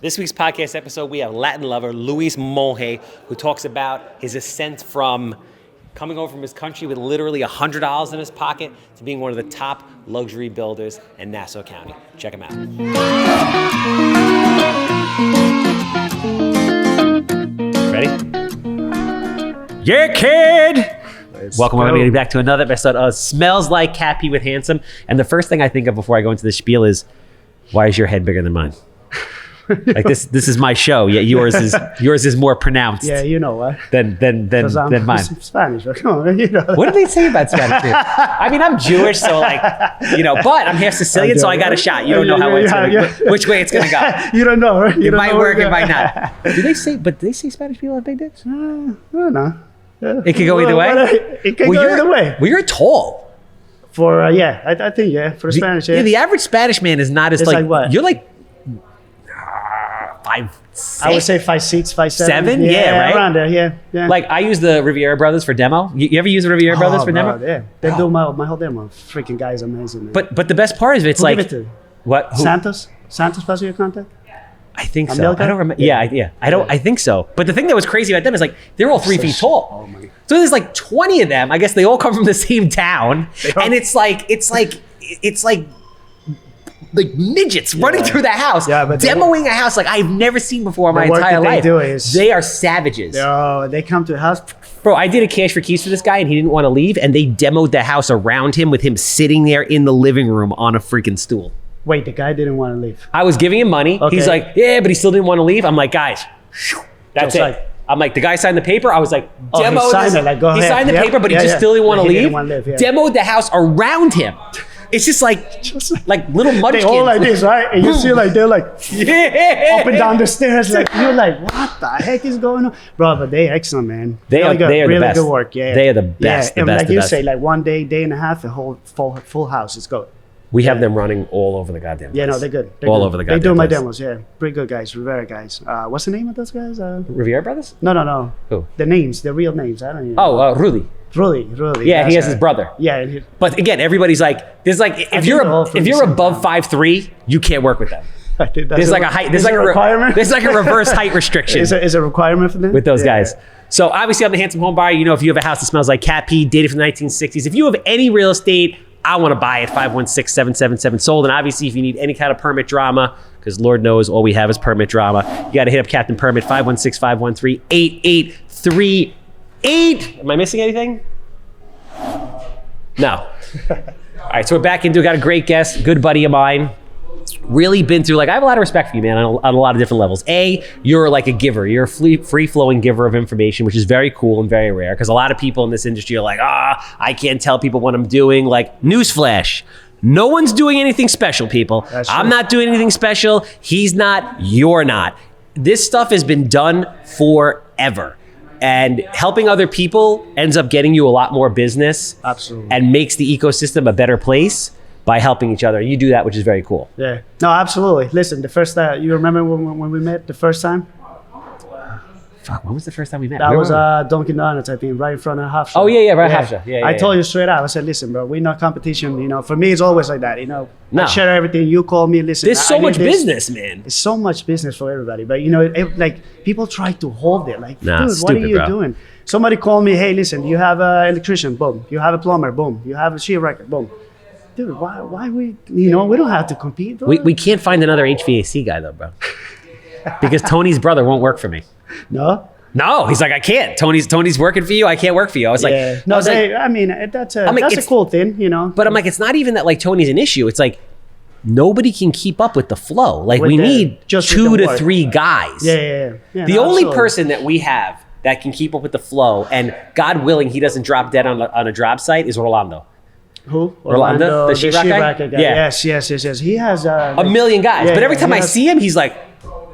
This week's podcast episode, we have Latin lover Luis Monge, who talks about his ascent from coming over from his country with literally $100 in his pocket to being one of the top luxury builders in Nassau County. Check him out. Ready? Yeah, kid! Welcome everybody back to another episode of Smells Like Cat Pee with Handsome. And the first thing I think of before I go into the spiel is, why is your head bigger than mine? Like this is my show. Yeah, yours is more pronounced. Yeah, you know what? Than mine. Spanish, but come on, you know. What do they say about Spanish? I mean, I'm Jewish, so like, but I'm half Sicilian, so I got a shot. You don't know how which way it's gonna go. You don't know, right? It might work, it might not. Do they say Spanish people have big dicks? I don't know. Yeah. It could go either way. It can go either way. Well, you're tall. For I think for Spanish. Yeah, the average Spanish man is not as like what? You're like 5'6". I would say 5'6", 5'7". 7? Yeah, right? Around there, yeah. Like, I use the Riviera Brothers for demo. You ever use the Riviera Brothers for demo? Yeah, they do my whole demo. Freaking guy is amazing, man. But the best part is it's like... Give it to? What? Who? Santos passed your contact? I think so. I don't remember. Yeah. I think so. But the thing that was crazy about them is like, they're all 3 feet tall. Oh my. So there's like 20 of them. I guess they all come from the same town. And it's like midgets running through the house, demoing a house like I've never seen before in my entire life. They are savages. They come to the house. Bro, I did a cash for keys for this guy and he didn't want to leave, and they demoed the house around him with him sitting there in the living room on a freaking stool. Wait, the guy didn't want to leave. I was giving him money. Okay. He's like, yeah, but he still didn't want to leave. I'm like, guys, that's it. Like, I'm like, the guy signed the paper. I was like, demo he signed this. It, like, go he ahead. signed the paper, but he just still didn't want to leave. Demoed the house around him. It's just like little munchkins. They all like this, right? And you see like they're like up and down the stairs. Like you're like, what the heck is going on, bro? But they're excellent, man. They are really the best. Good work. Yeah, they are the best. Yeah. The best. Like you say, like one day and a half, a whole full house is going. We have them running all over the goddamn place. Yeah, no, they're good. All over the goddamn place. They do my demos, yeah. Pretty good guys, Rivera guys. What's the name of those guys? Riviera Brothers? No. Who? The names, the real names. I don't even know. Oh, Rudy. Rudy. Yeah, he has his brother. Yeah. But again, everybody's like, there's like, if you're above 5'3", you can't work with them. There's like a height. There's like a requirement. There's like a reverse height restriction. Is a requirement for them with those guys. So obviously, I'm the Handsome Homebuyer. You know, if you have a house that smells like cat pee, dated from the 1960s, if you have any real estate, I want to buy it. 516-777 sold. And obviously, if you need any kind of permit drama, because Lord knows all we have is permit drama, you got to hit up Captain Permit 516-513-8838. Am I missing anything? No. All right, so we're back into it. Got a great guest, good buddy of mine. Really been through, like, I have a lot of respect for you, man, on a lot of different levels. A, you're like a giver. You're a free-flowing giver of information, which is very cool and very rare, because a lot of people in this industry are like, I can't tell people what I'm doing. Like, newsflash. No one's doing anything special, people. I'm not doing anything special. He's not. You're not. This stuff has been done forever. And helping other people ends up getting you a lot more business. Absolutely. And makes the ecosystem a better place by helping each other. You do that, which is very cool. Yeah. No, absolutely. Listen, the first time, you remember when we met the first time? Fuck, when was the first time we met? That was Dunkin' Donuts, I think, right in front of Hofstra. Oh, yeah, right, Hofstra. Yeah, I told you straight out. I said, listen, bro, we're not competition. You know, for me, it's always like that. You know, no. I share everything. You call me, listen. There's so much business, man. There's so much business for everybody. But, you know, like, people try to hold it. Like, dude, stupid, what are you doing? Somebody called me, hey, listen, you have an electrician, boom. You have a plumber, boom. You have a sheet record, boom. Dude, why we don't have to compete. We can't find another HVAC guy, though, bro. Because Tony's brother won't work for me. No, he's like, I can't. Tony's working for you. I can't work for you. I was like, that's a cool thing, you know. But I'm like, it's not even that like Tony's an issue. It's like nobody can keep up with the flow. Like we need just 2 to 3 guys. The only person that we have that can keep up with the flow, and God willing, he doesn't drop dead on a job site, is Rolando. Who? Rolando, the sheetrock guy? Yeah. Yes. He has a million guys. But every time I see him, he's like,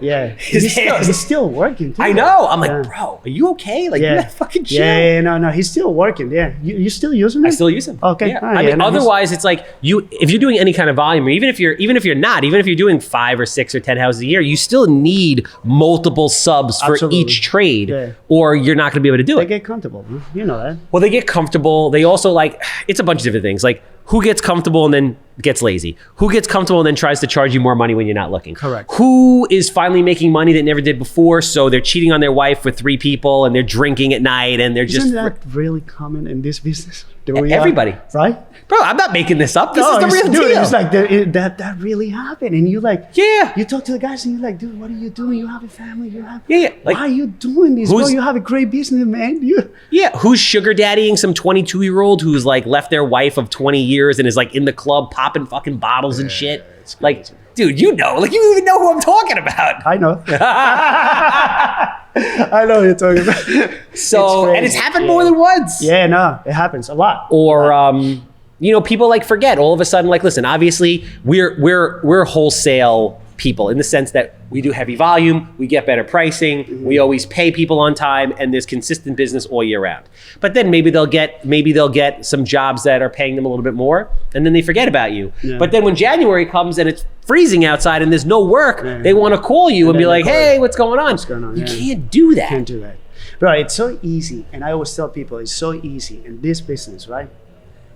Yeah, he's still working too. I know. I'm like, bro, are you okay? Like, you gotta fucking chill. No, he's still working. Yeah, you still using him? I still use him. Okay. Yeah. I mean, otherwise, it's like if you're doing any kind of volume, or even if you're doing 5 or 6 or 10 houses a year, you still need multiple subs for each trade, or you're not gonna be able to do it. They get comfortable. You know that. Well, they get comfortable. They also it's a bunch of different things. Like, who gets comfortable and then gets lazy? Who gets comfortable and then tries to charge you more money when you're not looking? Correct. Who is finally making money that never did before, so they're cheating on their wife with 3 people and they're drinking at night and they're Isn't that really common in this business? Everybody. Right? Bro, I'm not making this up. This is the real dude, deal. It's like that really happened. And you like, Yeah. you talk to the guys and you're like, dude, what are you doing? You have a family. You have, Yeah. Like, why are you doing this? Bro, you have a great business, man. who's sugar daddying some 22-year-old who's like left their wife of 20 years and is like in the club popping fucking bottles and shit? Like, dude, you don't even know who I'm talking about. I know. I know what you're talking about. So, and it's happened more than once. Yeah, no, it happens a lot. Or, people like forget all of a sudden, like, listen, obviously we're wholesale people in the sense that we do heavy volume, we get better pricing, we always pay people on time, and there's consistent business all year round. But then maybe they'll get some jobs that are paying them a little bit more, and then they forget about you. Yeah. But then when January comes and it's freezing outside and there's no work, they want to call you and be like, hey, what's going on? You can't do that. Can't do that. Bro, it's so easy, and I always tell people it's so easy in this business, right?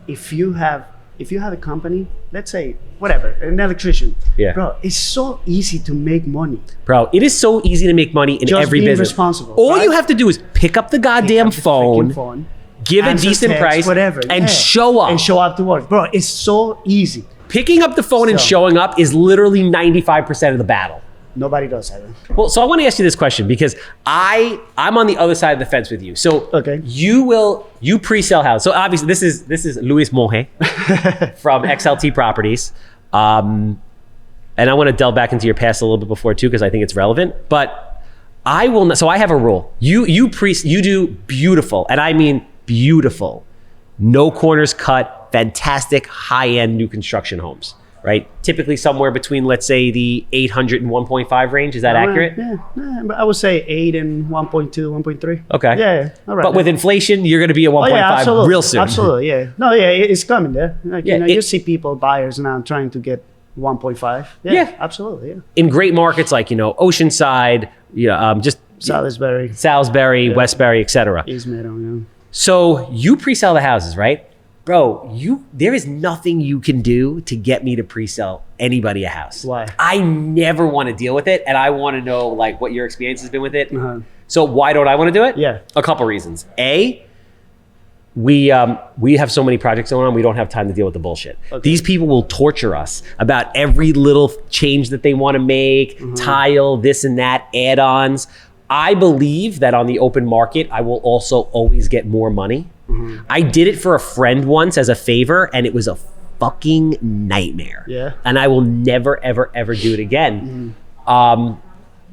If you have a company, let's say whatever, an electrician, bro, it's so easy to make money. Bro, it is so easy to make money in just every being business. Responsible. All you have to do is pick up the goddamn phone, give a decent price, whatever, and show up. And show up to work. Bro, it's so easy. Picking up the phone and showing up is literally 95% of the battle. Nobody does that. Well, so I want to ask you this question because I'm on the other side of the fence with you. So you pre-sell house. So obviously this is Luis Monge from XLT Properties. And I want to delve back into your past a little bit before too, because I think it's relevant. But I will not, so I have a rule. You do beautiful, and I mean beautiful, no corners cut, fantastic high-end new construction homes. Right? Typically somewhere between, let's say, the 800 and 1.5 range. Is that accurate? Yeah, but I would say 8 and 1.2, 1.3. Okay. Yeah. All right. But with inflation, you're going to be at 1.5 real soon. Absolutely, yeah. No, yeah, it's coming there. Like, you see people, buyers now trying to get 1.5. Yeah, absolutely, yeah. In great markets like, Oceanside, just Salisbury, Westbury, etc. East Meadow, yeah. So you pre-sell the houses, right? Bro, there is nothing you can do to get me to pre-sell anybody a house. Why? I never want to deal with it, and I want to know like what your experience has been with it. So why don't I want to do it? Yeah. A couple reasons. A, we have so many projects going on, we don't have time to deal with the bullshit. Okay. These people will torture us about every little change that they want to make, tile, this and that, add-ons. I believe that on the open market, I will also always get more money. I did it for a friend once as a favor, and it was a fucking nightmare. Yeah. And I will never, ever, ever do it again. I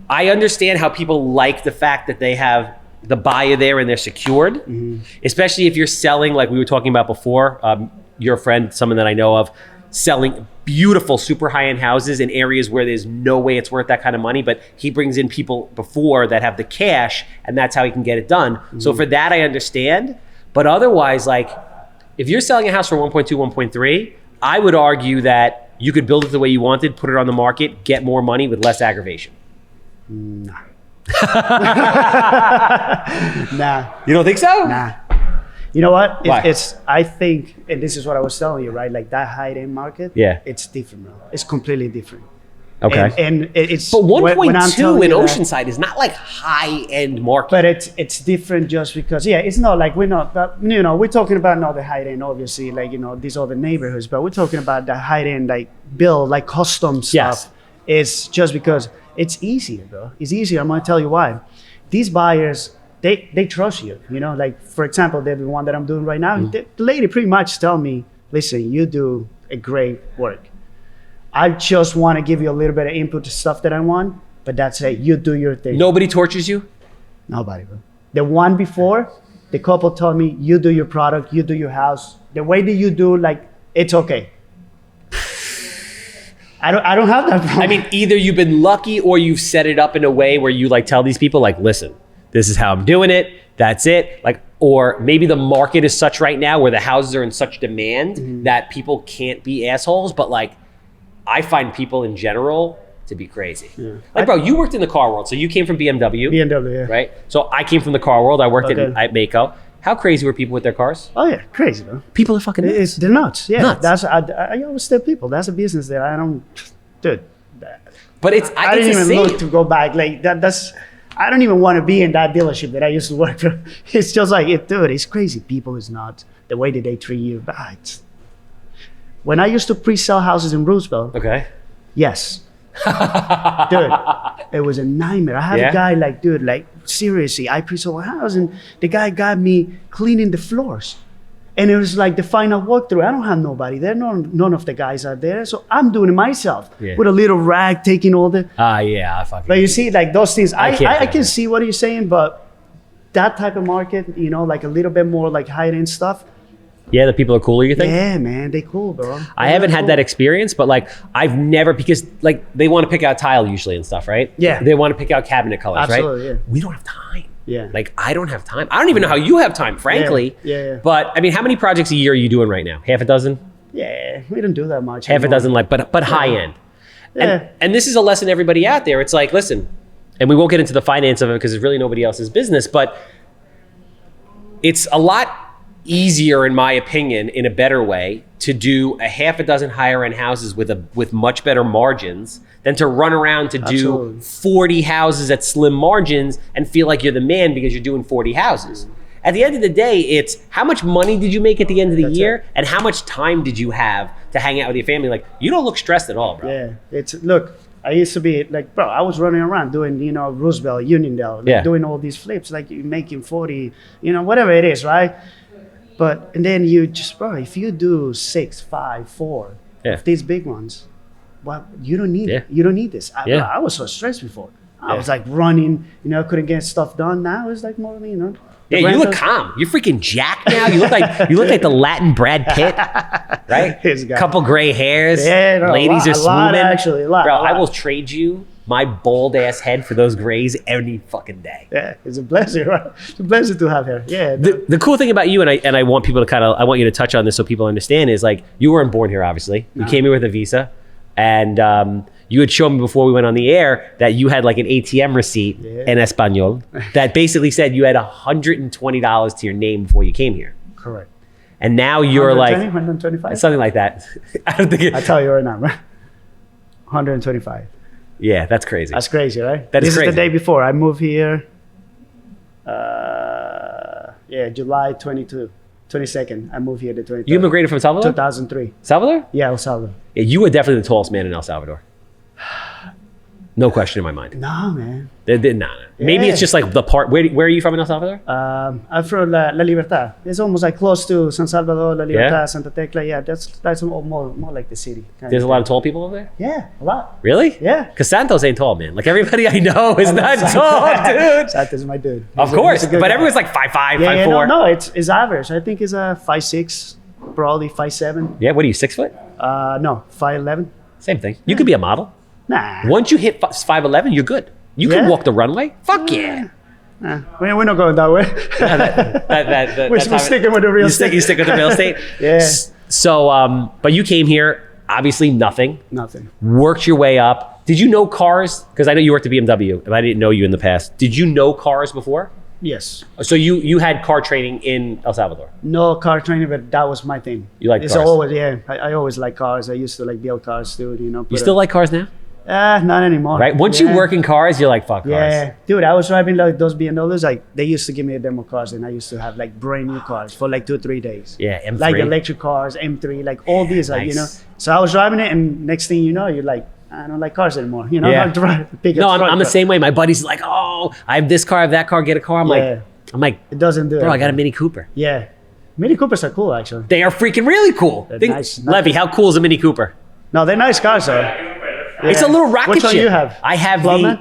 understand how people like the fact that they have the buyer there and they're secured, especially if you're selling, like we were talking about before, your friend, someone that I know of, selling beautiful, super high-end houses in areas where there's no way it's worth that kind of money, but he brings in people before that have the cash, and that's how he can get it done. So for that, I understand. But otherwise, like, if you're selling a house for 1.2, 1.3, I would argue that you could build it the way you wanted, put it on the market, get more money with less aggravation. Nah. You don't think so? Nah. You know what? Why? I think, and this is what I was telling you, right? Like that high-end market, it's different, bro. It's completely different. Okay. And it's but 1.2 in Oceanside is not like high-end market. But it's different just because it's not like we're talking about not the high-end, obviously, like these other neighborhoods, but we're talking about the high-end like build, like custom stuff. Yes. It's just because it's easier, bro. It's easier. I'm gonna tell you why. These buyers, they trust you. Like for example, the one that I'm doing right now, the lady pretty much tell me, listen, you do a great work. I just want to give you a little bit of input to stuff that I want, but that's it. You do your thing. Nobody tortures you? Nobody, bro. The one before, the couple told me, you do your product, you do your house. The way that you do, like, it's okay. I don't have that problem. I mean, either you've been lucky or you've set it up in a way where you like tell these people, like, listen, this is how I'm doing it. That's it. Like, or maybe the market is such right now where the houses are in such demand that people can't be assholes, but like, I find people in general to be crazy. Yeah. Like, bro, you worked in the car world, so you came from BMW. BMW, yeah. Right? So I came from the car world. I worked at Mako. How crazy were people with their cars? Oh yeah, crazy, bro. People are fucking nuts. They're nuts. Yeah, Nuts. I always tell people that's a business that I don't, dude. But it's I didn't it's even the look same. to go back. Like that's. I don't even want to be in that dealership that I used to work for. It's just like, dude, it's crazy. People is not the way that they treat you. When I used to pre-sell houses in Roosevelt, Okay. yes, dude, it was a nightmare. I had Yeah? a guy like, dude, like seriously, I pre-sold a house and the guy got me cleaning the floors. And it was like the final walkthrough. I don't have nobody there. None of the guys are there. So I'm doing it myself Yeah. with a little rag, taking all the. Yeah, I fucking. But you see, like those things, I can't can see what you're saying, but that type of market, you know, like a little bit more like high-end stuff. Yeah, the people are cooler, you think? Yeah, man, they cool, bro. I haven't had that experience, but like I've never, because like they want to pick out tile usually and stuff, right? Yeah. They want to pick out cabinet colors, Absolutely, right? yeah. We don't have time. Yeah. Like I don't have time. I don't even know how you have time, frankly. Yeah. But I mean, how many projects a year are you doing right now? Half a dozen? Yeah, we don't do that much. Half a anymore. dozen, like, but high end. Yeah. And this is a lesson to everybody out there. It's like, listen, and we won't get into the finance of it because it's really nobody else's business, but it's a lot easier, in my opinion, in a better way, to do a half a dozen higher end houses with much better margins than to run around to do Absolutely. 40 houses at slim margins and feel like you're the man because you're doing 40 houses. At the end of the day, it's how much money did you make at the end of the That's year it. and how much time did you have to hang out with your family? Like, you don't look stressed at all, bro. Yeah, look, I used to be like, bro, I was running around doing, you know, Roosevelt, Uniondale, like Yeah. doing all these flips, like you making 40, you know, whatever it is, right? But, and then you just, bro, if you do 6, 5, 4, Yeah. of these big ones, well, you don't need Yeah. it. You don't need this. Yeah. I was so stressed before. I Yeah. was like running, you know, couldn't get stuff done. Now it's like more, you know. the Yeah, you look rentals- calm. You're freaking Jack now. You look like the Latin Brad Pitt, right? This guy. Couple gray hairs. Yeah, no, ladies a are lot, swooming. actually, a lot, Bro, a lot. I will trade you my bald ass head for those grays any fucking day. Yeah, it's a blessing, right? It's a blessing to have here. Yeah. The cool thing about you, and I want people to I want you to touch on this so people understand, is like you weren't born here, obviously. You came here with a visa, and you had shown me before we went on the air that you had like an ATM receipt in Espanol that basically said you had $120 to your name before you came here. Correct. And now you're 120, like 125? something like that. I don't think I tell you right now, right? 125. Yeah, that's crazy. That's crazy, right? That is This crazy. is the day before. I moved here, July 22nd. I moved here the 23rd. You immigrated from Salvador? 2003. Salvador? Yeah, El Salvador. Yeah, you were definitely the tallest man in El Salvador. No question in my mind. No, man. No. Maybe Yeah. it's just like the part. Where are you from in El Salvador? I'm from La Libertad. It's almost like close to San Salvador, La Libertad, Yeah? Santa Tecla. Yeah, that's more like the city. kind There's a of lot thing. of tall people over there? Yeah, a lot. Really? Yeah. Because Santos ain't tall, man. Like everybody I know is not tall, dude. Santa's my dude. Of He's a- course. he's a good But guy. everyone's like 5'5", Yeah, 5'4". no, it's average. I think it's a 5'6", probably 5'7". Yeah, what are you, 6 foot? No, 5'11". Same thing. You could be a model. Nah. Once you hit 5'11", you're good. You can Yeah. walk the runway. Fuck yeah. Nah, we're not going that way. We're sticking with the real estate. You stick with the real estate? Yeah. So, but you came here, obviously nothing. Nothing. Worked your way up. Did you know cars? Because I know you worked at BMW, and I didn't know you in the past. Did you know cars before? Yes. So you had car training in El Salvador. No car training, but that was my thing. You like it's cars? always, yeah. I always like cars. I used to like build cars too, you know. You still like cars now? Not anymore. Right? Once you work in cars, you're like, fuck cars. Yeah, dude, I was driving like those BMWs. Like they used to give me demo cars, and I used to have like brand new cars for like 2-3 days. Yeah, M3. Like electric cars, M3, like all these, like, you know. nice. So I was driving it, and next thing you know, you're like, I don't like cars anymore. You know, Yeah. I drive big. No, I'm truck, the but same way. My buddy's like, oh, I have this car, I have that car, get a car. I'm Yeah. like, It doesn't do it. bro, I got a Mini Cooper. Yeah, Mini Coopers are cool actually. They are freaking really cool. They're Think, nice. Levy, how cool is a Mini Cooper? No, they're nice cars though. It's a Yeah. little rocket Which one ship. you have? I have Clubman?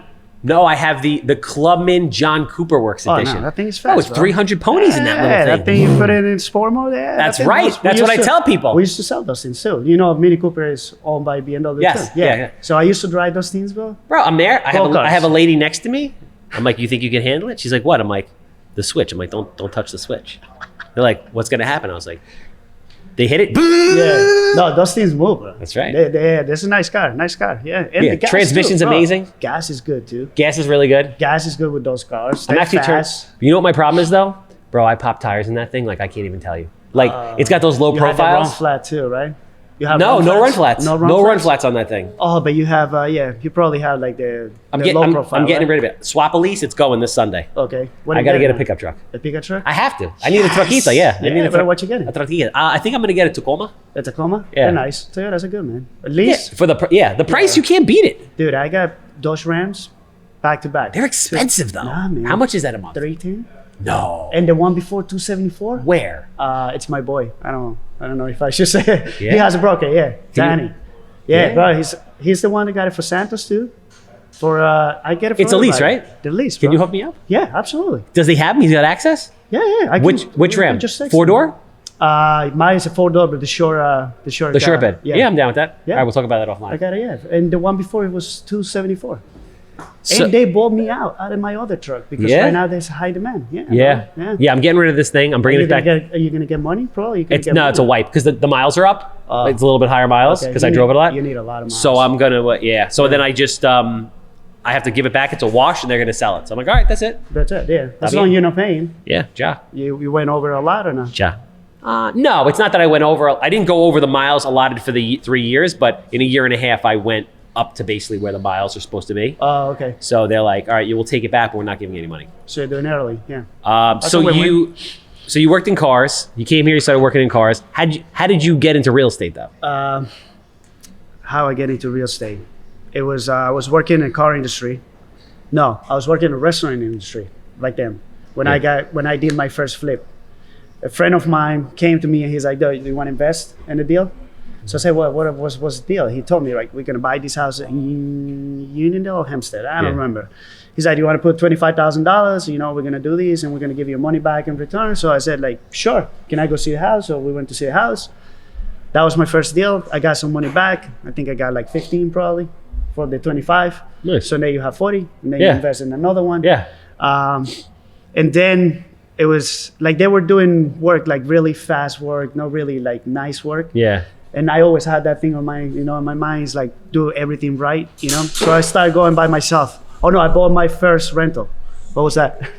I have the Clubman John Cooper Works Oh, edition. no, that thing is Oh, fast. it's bro. 300 ponies in that little Yeah, thing. that thing you put it in sport mode. Yeah, That's that thing right. we That's what used I tell people. We used to sell those things too. You know, Mini Cooper is owned by BMW. Yes, too. yeah, yeah. So I used to drive those things, bro. Bro, I'm there. I Gold cars. have a lady next to me. I'm like, you think you can handle it? She's like, what? I'm like, the switch. I'm like, don't touch the switch. They're like, what's gonna happen? I was like, they hit it. Yeah. No, those things move, bro. That's right. That's a nice car. Nice car. Yeah. And Yeah, the gas transmission's too, bro. amazing. Gas is good too. Gas is really good. Gas is good with those cars. I'm They're actually fast. You know what my problem is though? Bro, I pop tires in that thing like I can't even tell you. Like it's got those low You had the profiles. run flat too, right? You have No run flats. No No run flats? flats on that thing. Oh, but you have you probably have like the low profile. I'm getting right? rid of it. Swap a lease. It's going this Sunday. Okay. What I you got to get a now? pickup truck. A pickup truck? I have to. I need a truckita. Yeah. I need a but what you getting? A truckita. I think I'm gonna get a Tacoma. A Tacoma? Yeah. They're nice. Toyotas are good, man. At least, Yeah, for the the price you can't beat it. dude, I got Dodge Rams back to back. They're expensive though. Nah, man. How much is that a month? 310. No. And the one before 274. Where? It's my boy. I don't know if I should say it. Yeah? He has a broker. Yeah, Danny. Yeah, Yeah. bro. He's the one that got it for Santos too. For I get it. For It's a lease, everybody. right? The lease. Can bro. you hook me up? Yeah, absolutely. Does he have them? He's got access? Yeah. I Which can, Ram? Just text 4-door? me. Mine is a 4-door, but the short The short bed. Yeah, I'm down with that. Yeah. All right, we'll talk about that I offline. got it. Yeah, and the one before it was 274. So- And they bought me out of my other truck because Yeah? right now there's high demand. Yeah. Yeah. bro. Yeah, I'm getting rid of this thing. I'm bringing it back. Are you gonna get money, bro? It's a wipe because the miles are up. Oh. It's a little bit higher miles Okay, because you I drove need- it a lot. You need a lot of miles. So I'm gonna So then I just I have to give it back. It's a wash, and they're gonna sell it. So I'm like, all right, that's it. That's it. Yeah. As mean- long as you're not paying, Yeah, ja, you went over a lot or not? ja. No, it's not that I went over. I didn't go over the miles allotted for the 3 years, but in a year and a half, I went up to basically where the miles are supposed to be. Oh, okay. So they're like, all right, you will take it back, but we're not giving you any money. So you're doing early. Yeah. So a win-win. you worked in cars. You came here. You started working in cars. How did you get into real estate though? How I get into real estate? It was I was working in the car industry. No, I was working in the restaurant industry like them. When I did my first flip, a friend of mine came to me and he's like, "Do you want to invest in the deal?" So I said, what's the deal? He told me, like, we're going to buy this house in Uniondale or Hempstead. I don't remember. He said, you want to put $25,000? You know, we're going to do this and we're going to give you money back in return. So I said, like, sure. Can I go see the house? So we went to see the house. That was my first deal. I got some money back. I think I got like 15 probably for the 25. Nice. So now you have 40 and then you invest in another one. Yeah. And then it was like they were doing work, like really fast work, not really like nice work. Yeah. And I always had that thing on my, in my mind is like do everything right, So I started going by myself. Oh no, I bought my first rental. What was that?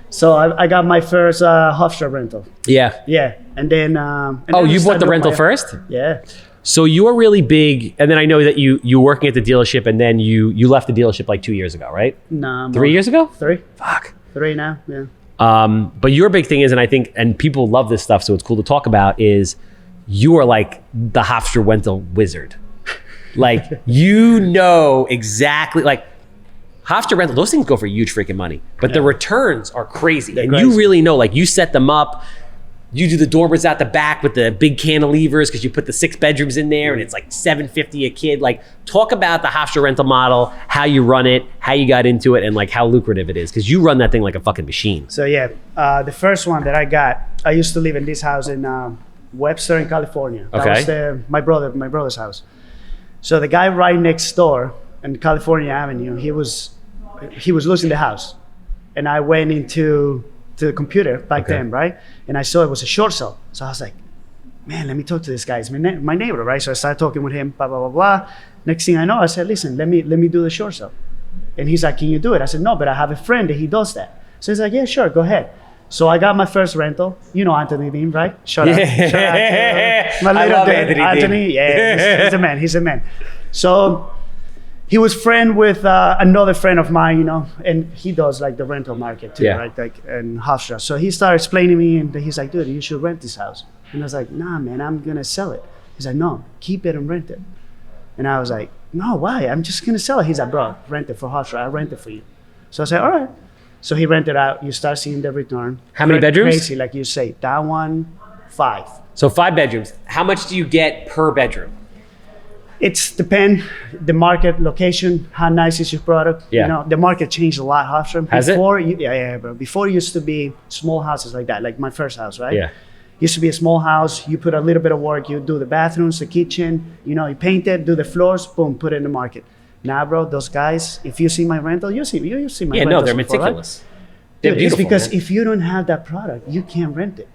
So I got my first Hofstra rental. Yeah. Yeah, and then. You bought the rental first? Yeah. So you were really big, and then I know that you were working at the dealership, and then you left the dealership like 2 years ago, right? Nah. 3 years ago? 3. Fuck. 3 now. Yeah. But your big thing is, and I think, and people love this stuff, so it's cool to talk about, is you are like the Hofstra rental wizard. Like, exactly, like, Hofstra rental, those things go for huge freaking money, but the returns are crazy. They're and crazy. you really know, like, you set them up, you do the dormers out the back with the big cantilevers because you put the 6 bedrooms in there and it's like $750 a kid. Like, talk about the Hofstra rental model, how you run it, how you got into it, and like how lucrative it is, because you run that thing like a fucking machine. So yeah, the first one that I got, I used to live in this house in Webster in California. That was my brother's house. So the guy right next door in California Avenue, he was losing the house, and I went into the computer back then, right? And I saw it was a short sale. So I was like, man, let me talk to this guy. It's my neighbor, right? So I started talking with him, blah, blah, blah, blah. Next thing I know, I said, listen, let me do the short sale. And he's like, can you do it? I said, no, but I have a friend that he does that. So he's like, yeah, sure, go ahead. So I got my first rental. You know Anthony Dean, right? Shout out to my I little love dude, Anthony Dean. Yeah, he's a man. So he was friend with another friend of mine, and he does like the rental market too, right? Like in Hofstra. So he started explaining to me, and he's like, dude, you should rent this house. And I was like, nah, man, I'm gonna sell it. He's like, no, keep it and rent it. And I was like, no, why? I'm just gonna sell it. He's like, bro, rent it for Hofstra. I rent it for you. So I said, all right. So he rented out. You start seeing the return. How many bedrooms? Crazy, like you say. That one, 5. So 5 bedrooms. How much do you get per bedroom? It's depend the market, location, how nice is your product. Yeah. The market changed a lot, Hofstra. Has it? Bro. Before it used to be small houses like that, like my first house, right? Yeah. Used to be a small house. You put a little bit of work. You do the bathrooms, the kitchen. You paint it, do the floors, boom, put it in the market. Now, bro, those guys, if you see my rental, you see my rentals. Yeah, no, they're before, meticulous. Right? They're Dude, beautiful, it's because man. if you don't have that product, you can't rent it.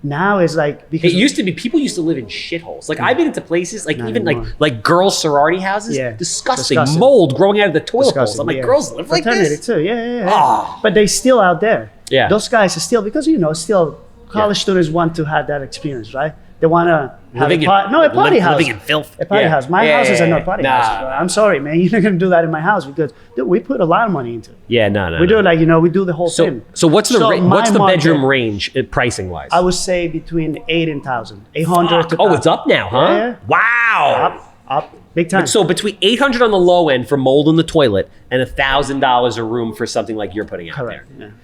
Now it's like because It used to be people used to live in shitholes. Like I've been into places like Not even anymore. like girls' sorority houses. Yeah. Disgusting. Disgusting. Mold growing out of the toilet bowls. disgusting. I'm like, Yeah. girls live like Fraternity this. too. Yeah. Ah. But they still out there. Yeah. Those guys are still, because still college students want to have that experience, right? They want to have a party house. Living in filth. A party house. My houses are not party Nah. houses. Bro. I'm sorry, man. You're not gonna do that in my house because dude, we put a lot of money into it. Yeah, no. We do it like we do the whole thing. So what's the my market, bedroom range pricing wise? I would say between 8 and 1,000, 800 to 1,000. Oh, it's up now, huh? Yeah. Wow. Up, big time. So between $800 on the low end for mold in the toilet and $1,000 a room for something like you're putting out Correct. there. Yeah.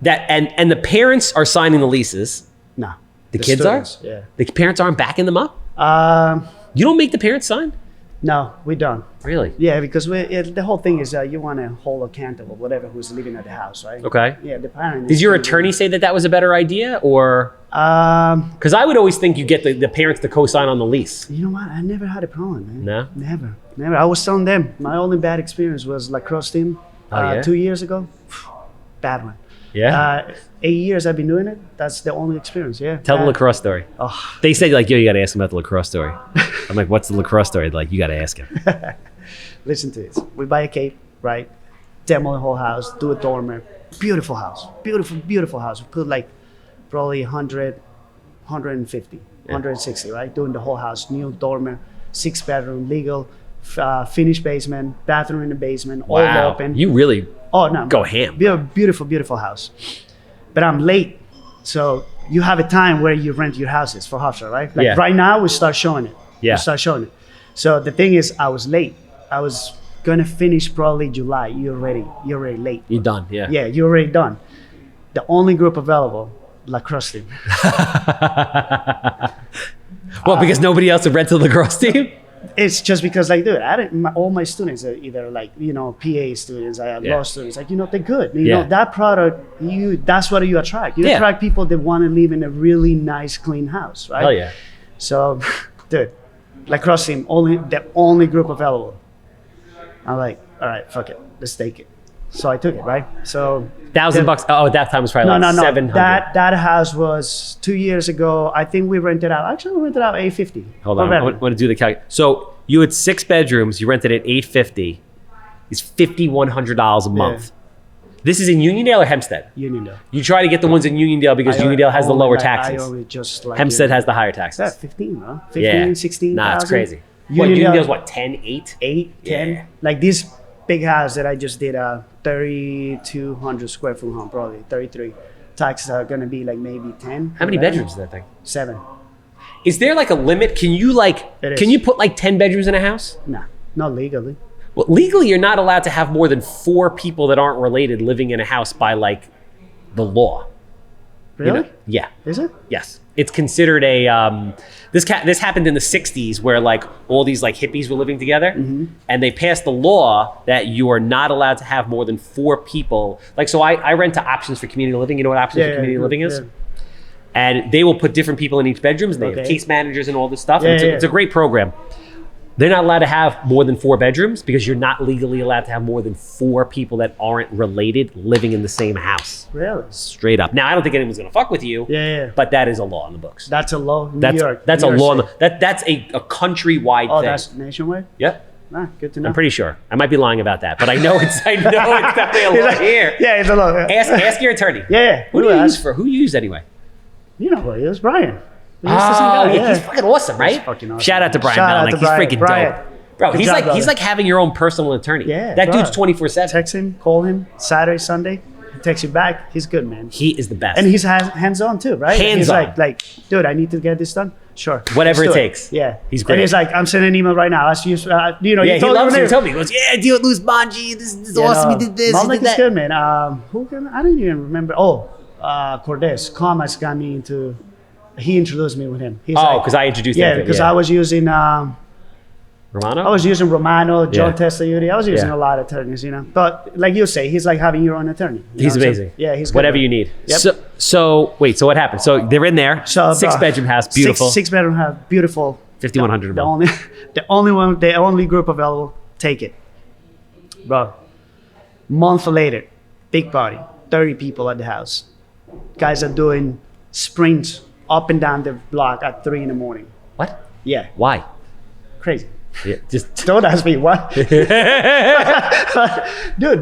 That and the parents are signing the leases. No. The kids students, are? Yeah. The parents aren't backing them up? Um, You don't make the parents sign? no, we don't. Really? Yeah, because the whole thing is you want to hold accountable whatever who's living at the house, right? Okay. Yeah, the parents. Did your attorney say that was a better idea, or? Because I would always think you get the parents to co-sign on the lease. You know what? I never had a problem, man. No? Never. I was telling them my only bad experience was lacrosse team Oh, yeah? 2 years ago. Bad one. Yeah? 8 years I've been doing it. That's the only experience. Yeah. Tell the lacrosse story. Oh. They say like, yo, you got to ask him about the lacrosse story. I'm like, what's the lacrosse story? Like, you got to ask him. Listen to this. We buy a cape, right? Demo the whole house, do a dormer. Beautiful house. Beautiful house. We put like probably 100, 150, 160, right? Doing the whole house. New dormer, 6-bedroom, legal, finished basement, bathroom in the basement, all open. You really no. go ham. Beautiful house. But I'm late. So you have a time where you rent your houses for Hofstra, right? Like Yeah. right now, we start showing it. Yeah. We start showing it. So the thing is, I was late. I was gonna finish probably July. You're already late. You're done, yeah. Yeah, you're already done. The only group available, lacrosse team. Well, because nobody else had rented the lacrosse team? It's just because, like, dude, all my students are either like, PA students, I have law students, like, they're good. You know, that product, that's what you attract. You attract people that want to live in a really nice, clean house, right? Hell yeah. So, dude, lacrosse team, the only group available. I'm like, all right, fuck it, let's take it. So I took it, right? So $1,000. Oh, at that time it was probably no. $700. That house was 2 years ago. I think we rented out. Actually, we rented out $850. Hold on, I want to do the calculation. So you had 6 bedrooms. You rented at $850. It's $5,100 a month. This is in Uniondale or Hempstead? Uniondale. You try to get the ones in Uniondale because Uniondale has the lower taxes. I always just like Hempstead has the higher taxes. That's 15, huh? 15, 16. Nah, it's crazy. What, Uniondale's what, 10, 8? 8, 10. Yeah. Like this big house that I just did, 3,200 square foot home, probably 33. Taxes are gonna be like maybe 10. How many bedrooms is that thing? 7. Is there like a limit? Can you put like 10 bedrooms in a house? Nah, not legally. Well, legally, you're not allowed to have more than 4 people that aren't related living in a house by like the law. Really? You know? Yeah. Is it? Yes. It's considered a this happened in the 60s where like all these like hippies were living together and they passed the law that you are not allowed to have more than 4 people. Like, so I rent to Options for Community Living. You know what Options for Community Living is? Yeah. And they will put different people in each bedroom. They have case managers and all this stuff. And it's a great program. They're not allowed to have more than 4 bedrooms because you're not legally allowed to have more than 4 people that aren't related living in the same house. Really? Straight up. Now, I don't think anyone's going to fuck with you. Yeah. But that is a law in the books. That's a law. New That's York. that's New a York law. State. That's a countrywide Oh, thing. that's nationwide? Yep. Ah, good to know. I'm pretty sure. I might be lying about that, but I know it's definitely a law here. Yeah, it's a law. Ask your attorney. Yeah. Who do you use Who you use anyway? You know who he is, Brian. He's fucking awesome, right? Fucking awesome. Shout out to Brian Shout out Melnick. to He's Brian. freaking Brian. dope. Bro, Good he's job, like brother. having your own personal attorney. Yeah, that bro. dude's 24/7. Text him, call him, Saturday, Sunday. He texts you back. He's good, man. He is the best. And he's hands-on too, right? He's Hands-on. like, dude, I need to get this done. Sure. Whatever let's it do takes. Yeah. He's great. And he's like, I'm sending an email right now. As you, Yeah, he he loves me. you. He told me. He goes, yeah, I deal with Luz Monge. This is awesome. He did this. He Malnick did is that. good, man. I don't even remember. Cordes. Comas got me into. He introduced me with him. He's Because I introduced him. yeah, to him, because I was using. Romano? I was using Romano, Joe Yeah. Testayuti. I was using Yeah. a lot of attorneys, But like you say, he's like having your own attorney. He's amazing. Yeah, he's good, whatever man. you need. Yep. So wait. So what happened? So they're in there. So, 6-bedroom house, beautiful. 6-bedroom house, beautiful. 5,100 a The month. the only group available. Take it, bro. Month later, big party, 30 people at the house. Guys are doing sprints up and down the block at 3 in the morning. What? Yeah, Why? crazy. Yeah, just Don't ask me what. Dude,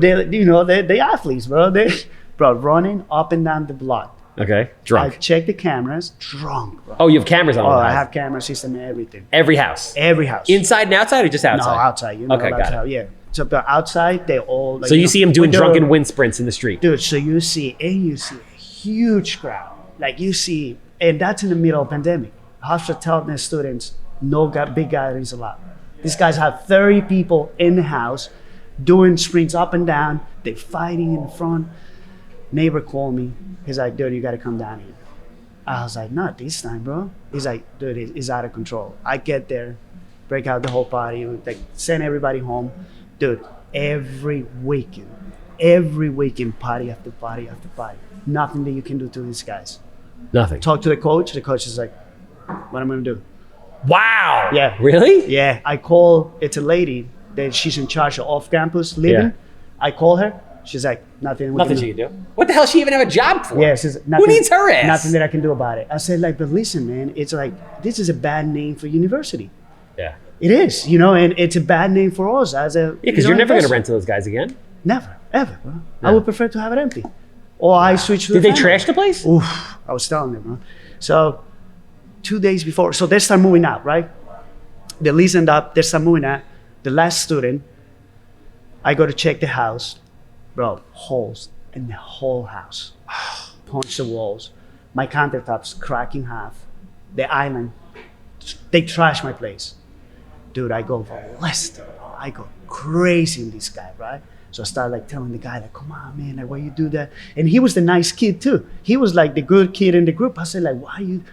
they athletes, bro. bro, running up and down the block. Okay. I Drunk. check the cameras, drunk, bro. Oh, you have cameras on. Oh, the I house. have camera system and everything. Every house. Every house. Inside and outside, or just No, outside? outside. You know, Okay, that's got it. how, yeah. So the outside, they all. Like, So you see him doing with the- drunken wind sprints in the street. Dude, so you see a huge crowd. Like you see, and that's in the middle of pandemic. Hofstra telling their students, no big gatherings allowed. These guys have 30 people in the house doing sprints up and down. They're fighting in the front. Neighbor called me. He's like, dude, you got to come down here. I was like, not this time, bro. He's like, dude, it's out of control. I get there, break out the whole party, like send everybody home. Dude, every weekend, party after party after party. Nothing that you can do to these guys. Nothing. Talk to the coach. The coach is like, what am I gonna do? Wow. Yeah. Really? Yeah. I call, it's a lady that she's in charge of off-campus living. Yeah. I call her. She's like, nothing. Nothing she can do. What the hell does she even have a job for? Yeah, she's Who needs her ass? Nothing that I can do about it. I said, like, but listen, man, it's like, this is a bad name for university. Yeah. It is, you know, and it's a bad name for us as a. Yeah, because you're never going to investor. rent to those guys again. Never, ever, bro. Yeah. I would prefer to have it empty. Or I switch to Did the they family. trash the place? Oof, I was telling them, bro. So 2 days before, so they start moving out, right? They leasing up, they start moving out. The last student, I go to check the house. Bro, holes in the whole house. Punch the walls. My countertops crack in half. The island, they trash my place. Dude, I go ballistic, bro. I go crazy in this guy, right? So I start like telling the guy, like, come on, man, like, why you do that? And he was the nice kid too. He was like the good kid in the group. I said, like, why you?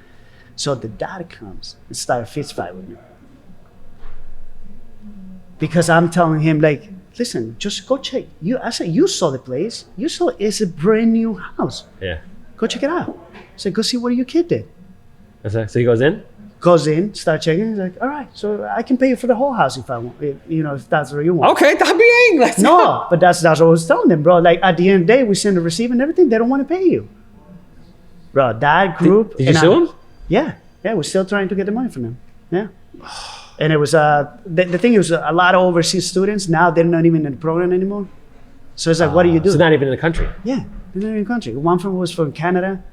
So the dad comes and start a fist fight with me. Because I'm telling him, like, listen, just go check. I said, you saw the place. You saw it's a brand new house. Yeah. Go check it out. I said, go see what your kid did. So he goes in? Goes in, start checking. He's like, all right, so I can pay you for the whole house if I want, if that's what you want. Okay, stop being. Let's go. No, but that's what I was telling them, bro. Like at the end of the day, we send the receipt and everything. They don't want to pay you, bro. That group. Did you sue him? Yeah, we're still trying to get the money from them. Yeah, and it was the thing is a lot of overseas students now they're not even in the program anymore. So it's like, what do you do? So not even in the country. Yeah, they're not in the country. One was from Canada,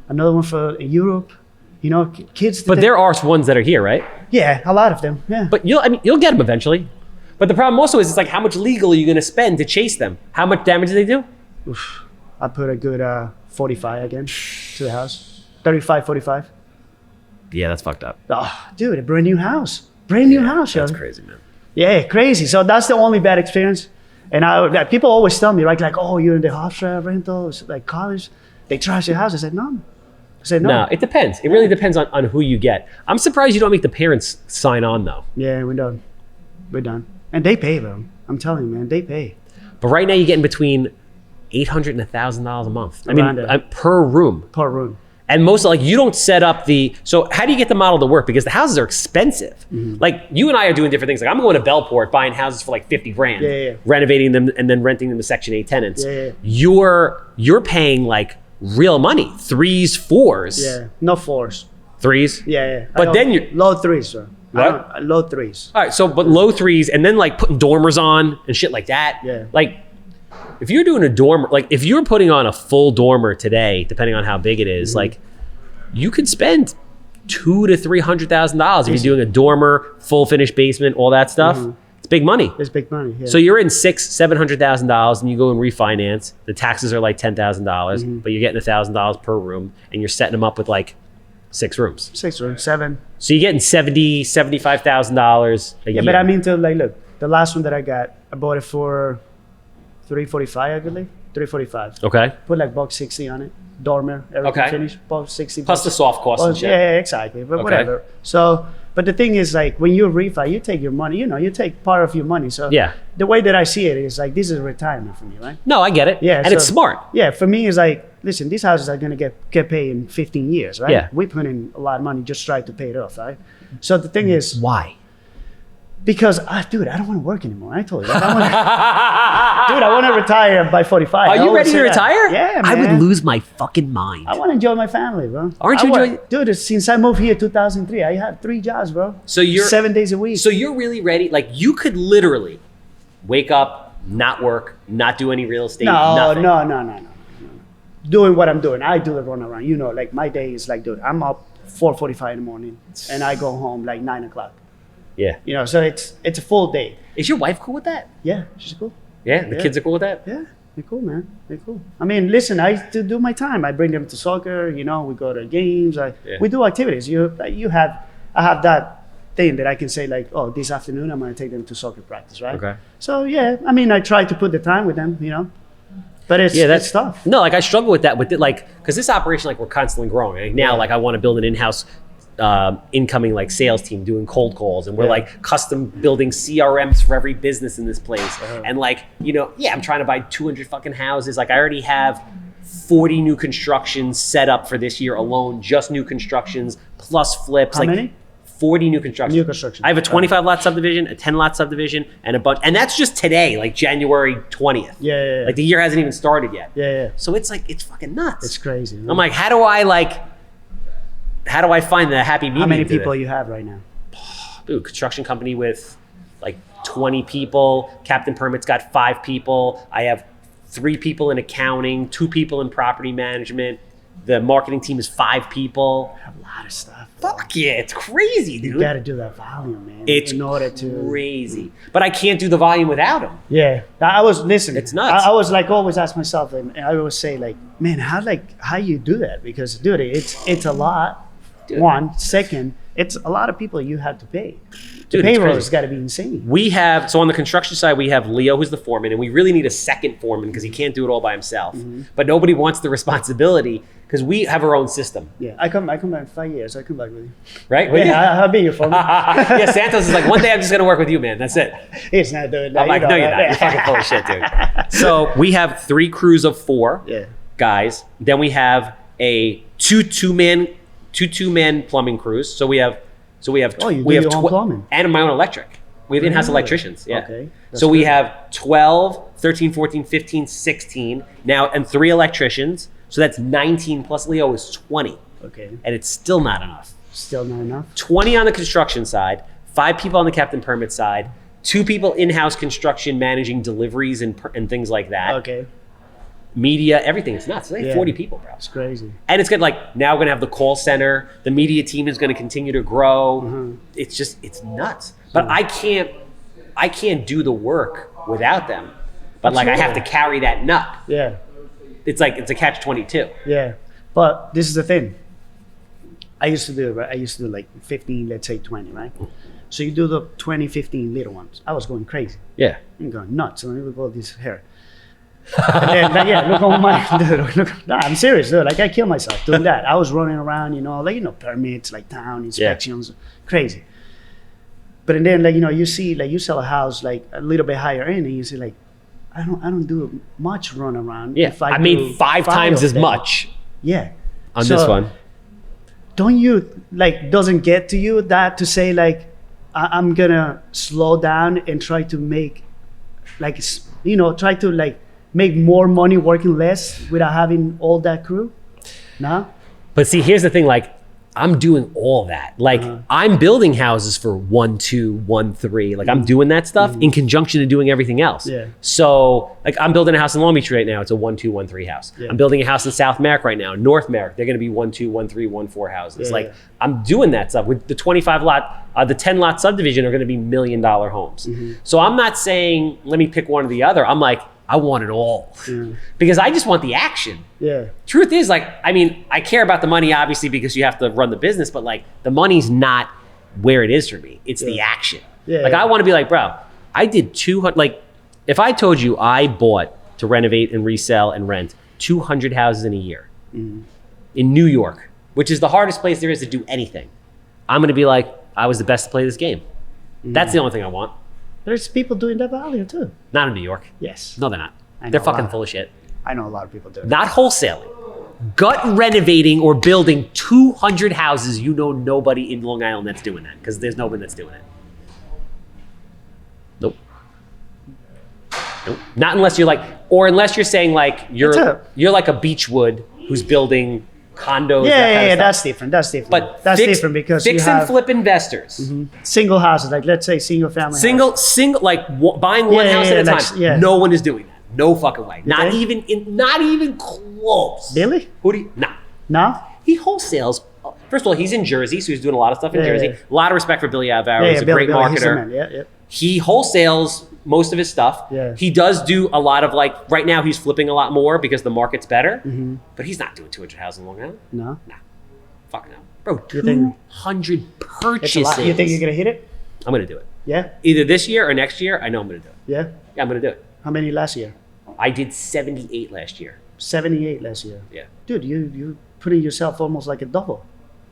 another one for Europe. You know, kids. But there are ones that are here, right? Yeah, a lot of them. Yeah. But you'll get them eventually. But the problem also is it's like how much legal are you going to spend to chase them? How much damage do they do? Oof. I put a good 45 again to the house. 35, 45. Yeah, that's fucked up. Oh, dude, a brand new house. Brand new house, yo. That's crazy, man. Yeah, crazy. So that's the only bad experience. And people always tell me, right, like, oh, you're in the Hofstra rental, like college, they trash your house. I said, no. No, it depends. It really depends on who you get. I'm surprised you don't make the parents sign on, though. Yeah, we're done. We're done. And they pay, bro. I'm telling you, man, they pay. But right now you're getting between $800 and $1,000 a month. Around Per room. Per room. And most, like, you don't set up so how do you get the model to work? Because the houses are expensive. Mm-hmm. Like, you and I are doing different things. Like, I'm going to Bellport, buying houses for like 50 grand, Yeah. renovating them and then renting them to Section 8 tenants. Yeah. You're paying like real money, 3s, 4s. Yeah, no 4s. 3s? Yeah. But then you're low 3s, bro. What? Low 3s. all right. So, but low 3s, and then like putting dormers on and shit like that. Yeah. Like, if you're doing a dormer, like if you're putting on a full dormer today, depending on how big it is, like you could spend $200,000 to $300,000 if you're doing a dormer, full finished basement, all that stuff. It's big money. It's big money. Yeah. So you're in $700,000 and you go and refinance. The taxes are like $10,000, but you're getting $1,000 per room, and you're setting them up with like 6 rooms. 6 rooms, 7. So you're getting $75,000 a year. Yeah, but I mean, look, the last one that I got, I bought it for $345, I believe. $345. Okay. Put like $160 on it. Dormer, everything Okay. finished. $160. Plus the soft costs and shit. Yeah, exactly. But whatever. So, but the thing is, like, when you refi, you take your money. You take part of your money. So Yeah. the way that I see it is like this is retirement for me, right? No, I get it. Yeah, And so- it's smart. Yeah, for me, it's like, listen, these houses are gonna get paid in 15 years, right? Yeah. We put in a lot of money just try to pay it off, right? So the thing is, Why? because dude, I don't want to work anymore. I told you, I want to retire by 45. Are I you always ready to say that. retire? Yeah, man. I would lose my fucking mind. I want to enjoy my family, bro. Aren't you enjoying- Dude, since I moved here 2003, I had 3 jobs, bro. So you're 7 days a week. So you're really ready? Like, you could literally wake up, not work, not do any real estate, no, nothing. no. doing what I'm doing. I do the run around. You know, like my day is like, dude, I'm up 4:45 in the morning and I go home like 9 o'clock. Yeah. You know, so it's a full day. Is your wife cool with that? Yeah, she's cool. Yeah, the kids are cool with that? Yeah, they're cool, man. They're cool. I mean, listen, I do my time. I bring them to soccer. You know, we go to games. We do activities. I have that thing that I can say like, oh, this afternoon I'm gonna take them to soccer practice, right? Okay. So yeah, I mean, I try to put the time with them, you know, but it's tough. No, like I struggle with that with it, like, because this operation, like we're constantly growing. Like now, like I want to build an in-house incoming like sales team doing cold calls, and we're like custom building CRMs for every business in this place. And like, you know, I'm trying to buy 200 fucking houses. Like I already have 40 new constructions set up for this year alone, just new constructions plus flips. How many? 40 new constructions. New construction. I have a 25 lot subdivision, a 10 lot subdivision, and a bunch. And that's just today, like January 20th. Yeah. Like the year hasn't even started yet. Yeah. So it's like, it's fucking nuts. It's crazy. Man. I'm like, how do I find the happy medium? How many people you have right now? Dude, construction company with like 20 people. Captain Permit's got 5 people. I have 3 people in accounting, 2 people in property management. The marketing team is 5 people. I have a lot of stuff. Fuck yeah, it's crazy, dude. You gotta do that volume, man. It's in order to crazy. But I can't do the volume without him. Yeah, I was listening. It's nuts. I was like always ask myself, and I always say like, man, how you do that? Because dude, it's a lot. Dude. One, second, it's a lot of people you have to pay. The Dude, payroll has got to be insane. We have, so on the construction side, we have Leo, who's the foreman, and we really need a second foreman because he can't do it all by himself. But nobody wants the responsibility because we have our own system. Yeah, I come back in 5 years. I come back with you. Right? I'll be your foreman. Yeah, Santos is like, one day I'm just going to work with you, man. That's it. He's not doing that. I'm like, no, you're not. You're fucking full of shit, dude. So we have 3 crews of 4 guys. Then we have a two-man plumbing crews. So we have your own plumbing. And my own electric. We have in-house electricians. Yeah. Okay. So we have 12, 13, 14, 15, 16 now, and 3 electricians. So that's 19 plus Leo is 20. Okay. And it's still not enough. Still not enough. 20 on the construction side, 5 people on the Captain Permit side, 2 people in-house construction managing deliveries and things like that. Okay. Media, everything. It's nuts. It's like 40 people, bro. It's crazy. And it's good. Like now we're gonna have the call center. The media team is gonna continue to grow. It's nuts. But I can't do the work without them. But like I have to carry that nut. Yeah. It's like it's a catch-22. Yeah. But this is the thing. I used to do like 15, let's say 20, right? So you do the 20, 15 little ones. I was going crazy. Yeah. I'm going nuts. And look at all this hair. And then, look on my, dude, no, I'm serious, dude. Like I killed myself doing that. I was running around, permits, like town inspections, crazy. But then, you see, like you sell a house like a little bit higher end, and you see, like, I don't do much run around. Yeah, I made 5 times as much. Yeah. On this one. Don't you doesn't get to you that to say like, I'm gonna slow down and try to make, try to make more money working less without having all that crew? No? But see, here's the thing, I'm doing all that. I'm building houses for 1, 2, 1, 3. I'm doing that stuff in conjunction to doing everything else. Yeah. So I'm building a house in Long Beach right now. It's a 1, 2, 1, 3 house. Yeah. I'm building a house in South Merrick right now. North Merrick, they're gonna be 1, 2, 1, 3, 1, 4 houses. I'm doing that stuff. With the 25 lot, the 10 lot subdivision are gonna be $1 million homes. So I'm not saying, let me pick one or the other. I'm like, I want it all because I just want the action. Yeah. Truth is, I care about the money obviously because you have to run the business, but the money's not where it is for me. It's the action. Yeah. I want to be like, bro, I did 200. If I told you I bought to renovate and resell and rent 200 houses in a year in New York, which is the hardest place there is to do anything, I'm gonna be like, I was the best to play this game. That's the only thing I want. There's people doing that value too. Not in New York. Yes. No, they're not. They're fucking full of shit. I know a lot of people do. Not wholesaling. Gut renovating or building 200 houses. Nobody in Long Island that's doing that because there's nobody that's doing it. Nope. Not unless you're unless you're saying you're like a Beechwood who's building condos. Yeah, that's different. But that's different because fix you have and flip investors. Single houses, let's say single family. Buying one house at a time. Yeah. No one is doing that. No fucking way. Not even close. Really? Who do you? Nah. No? He wholesales. First of all, he's in Jersey, so he's doing a lot of stuff in Jersey. A lot of respect for Billy Alvaro. He's a great marketer. Yeah. He wholesales most of his stuff. Yeah. He does do a lot of right now he's flipping a lot more because the market's better, but he's not doing 200 houses in Long Island. No? Nah. Fuck no. Bro, 200 purchases. You think you're going to hit it? I'm going to do it. Yeah? Either this year or next year, I know I'm going to do it. Yeah? Yeah, I'm going to do it. How many last year? I did 78 last year. 78 last year. Yeah. Dude, you putting yourself almost like a double.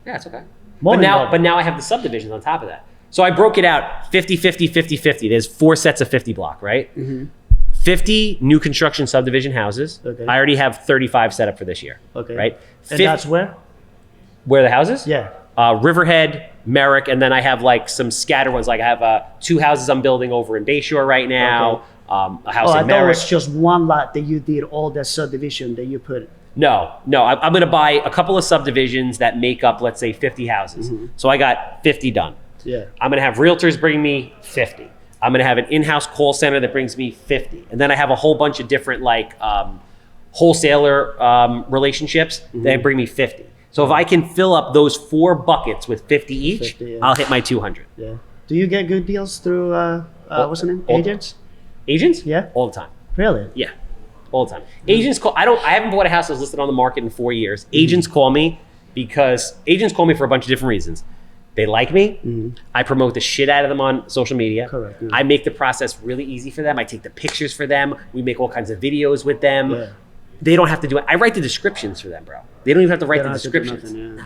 Yeah, it's okay. More But now I have the subdivisions on top of that. So I broke it out 50, 50, 50, 50. There's 4 sets of 50 block, right? 50 new construction subdivision houses. Okay. I already have 35 set up for this year. Okay. Right? And that's where? Where are the houses? Yeah. Riverhead, Merrick, and then I have like some scattered ones. Like I have 2 houses I'm building over in Bayshore right now. Okay. A house I in thought it Merrick. was just one lot that you did all that subdivision that you put. No. I'm going to buy a couple of subdivisions that make up, let's say, 50 houses. So I got 50 done. Yeah. I'm going to have realtors bring me 50. I'm going to have an in-house call center that brings me 50. And then I have a whole bunch of different like wholesaler relationships that bring me 50. So if I can fill up those 4 buckets with 50 each, 50, yeah. I'll hit my 200. Yeah. Do you get good deals through, what's the name? Agents? Agents? Yeah. All the time. Really? Yeah. All the time. Agents call, I haven't bought a house that's listed on the market in 4 years. Agents call me for a bunch of different reasons. They like me. I promote the shit out of them on social media. Correct. Yeah. I make the process really easy for them. I take the pictures for them. We make all kinds of videos with them. Yeah. They don't have to do it. I write the descriptions for them, bro. They don't even have to write the descriptions.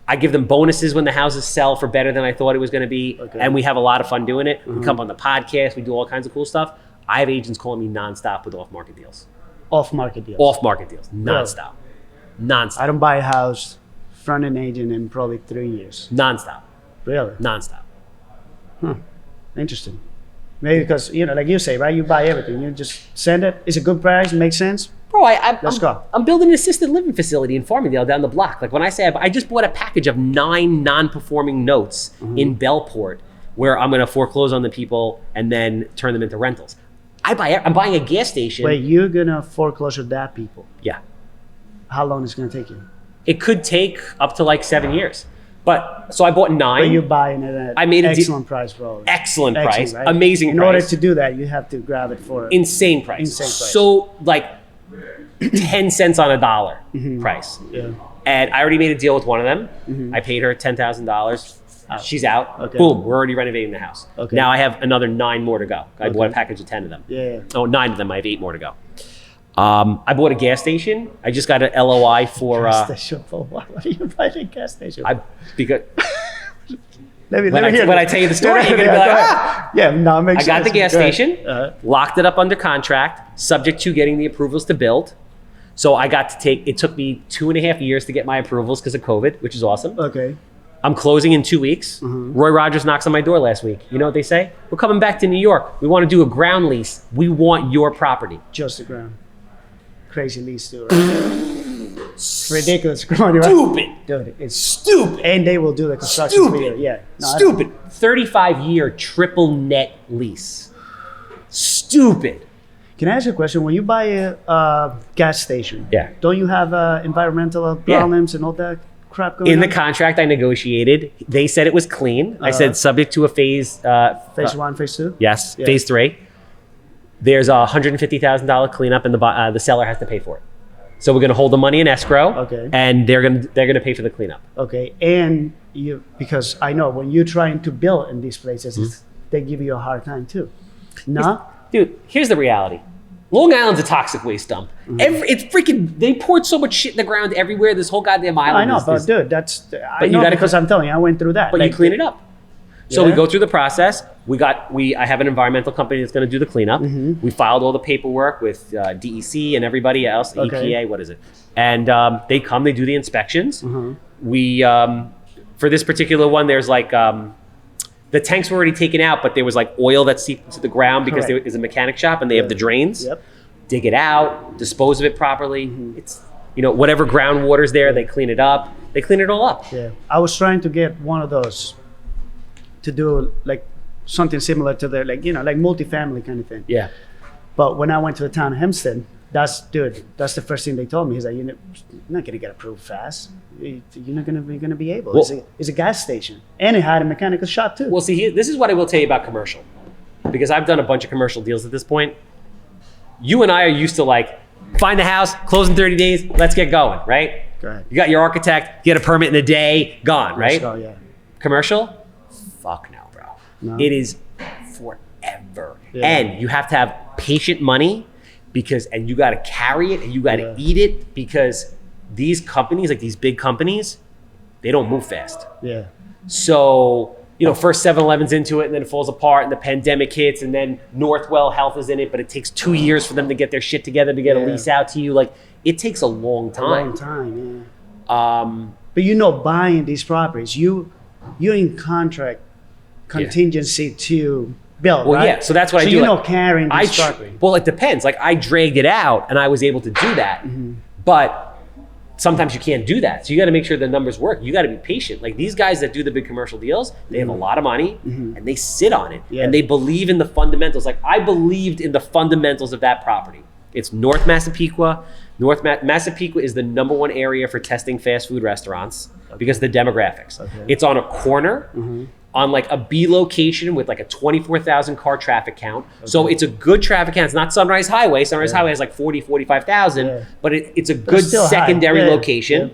I give them bonuses when the houses sell for better than I thought it was going to be. Okay. And we have a lot of fun doing it. We come on the podcast. We do all kinds of cool stuff. I have agents calling me nonstop with off-market deals. Off-market deals? Off-market deals. Nonstop. Nonstop. I don't buy a house from an agent in probably 3 years. Nonstop. Really? Nonstop. Interesting. Maybe because, like you say, right? You buy everything. You just send it. It's a good price. Makes sense. Bro, Let's go. I'm building an assisted living facility in Farmingdale down the block. Like when I say I just bought a package of 9 non-performing notes in Bellport where I'm going to foreclose on the people and then turn them into rentals. I'm buying a gas station. Wait, you're going to foreclose on that people? Yeah. How long is it going to take you? It could take up to like 7 years. So I bought 9. But you're buying it at excellent price, bro. Excellent price. Right? Amazing price. In order to do that, you have to grab it for insane price. Insane price. So like 10 cents on a dollar price. Yeah. And I already made a deal with one of them. I paid her $10,000. She's out. Okay. Boom. We're already renovating the house. Okay. Now I have another 9 more to go. I bought a package of 10 of them. Yeah. Oh, 9 of them. I have 8 more to go. I bought a gas station. I just got an LOI for. Gas station for what? What are you buying a gas station? Because let me when hear I tell you the story, you're gonna be like, ah. Yeah, no, it makes I got sense. the gas station, locked locked it up under contract, subject to getting the approvals to build. So I got to take. It took me 2.5 years to get my approvals because of COVID, which is awesome. Okay. I'm closing in 2 weeks. Roy Rogers knocks on my door last week. You know what they say? We're coming back to New York. We want to do a ground lease. We want your property. Just the ground. Crazy lease too, right? Ridiculous. Stupid. Dude, it's stupid. And they will do the construction for you. Yeah. No, stupid. 35-year triple net lease. Stupid. Can I ask you a question? When you buy a gas station, don't you have environmental problems and all that crap going on? In the contract I negotiated, they said it was clean. I said subject to a phase. Phase 1, phase 2? Yes, phase 3. There's a $150,000 cleanup, and the seller has to pay for it. So we're going to hold the money in escrow, and they're going to pay for the cleanup. Okay, and because I know when you're trying to build in these places, they give you a hard time too. No, dude. Here's the reality: Long Island's a toxic waste dump. It's freaking. They poured so much shit in the ground everywhere. This whole goddamn island. I know, but dude, I know because I'm telling you, I went through that. But you clean it up. So we go through the process. I have an environmental company that's going to do the cleanup. We filed all the paperwork with DEC and everybody else, EPA, what is it? And they come, they do the inspections. We, for this particular one, there's like, the tanks were already taken out, but there was like oil that seeped into the ground because there is a mechanic shop and they have the drains. Dig it out, dispose of it properly. It's, whatever groundwater's there, they clean it up. They clean it all up. Yeah, I was trying to get one of those to do like something similar to the like multifamily kind of thing. Yeah. But when I went to the town of Hempstead, that's the first thing they told me. He's like, you're not gonna get approved fast. You're not gonna be able. Well, it's a gas station, and it had a mechanical shop too. Well, see, this is what I will tell you about commercial, because I've done a bunch of commercial deals at this point. You and I are used to like, find the house, close in 30 days, let's get going, right? Correct. You got your architect, get a permit in a day, gone, right? Let's go, yeah. Commercial? Fuck no, bro. No. It is forever. Yeah. And you have to have patient money and you got to carry it and you got to eat it, because these companies, like these big companies, they don't move fast. Yeah. So, first 7-Eleven's into it and then it falls apart and the pandemic hits and then Northwell Health is in it, but it takes 2 years for them to get their shit together to get a lease out to you. Like, it takes a long time. A long time, yeah. But buying these properties, you're in contract contingency to build, well, right? yeah, so that's what I do. So carrying this property. Well, it depends. Like, I dragged it out and I was able to do that. Mm-hmm. But sometimes you can't do that. So you got to make sure the numbers work. You got to be patient. Like, these guys that do the big commercial deals, they have a lot of money and they sit on it and they believe in the fundamentals. Like, I believed in the fundamentals of that property. It's North Massapequa. Massapequa is the #1 area for testing fast food restaurants because of the demographics. Okay. It's on a corner on like a B location with like a 24,000 car traffic count. Okay. So it's a good traffic count. It's not Sunrise Highway. Sunrise Highway has like 40, 45,000, but it's a good secondary location.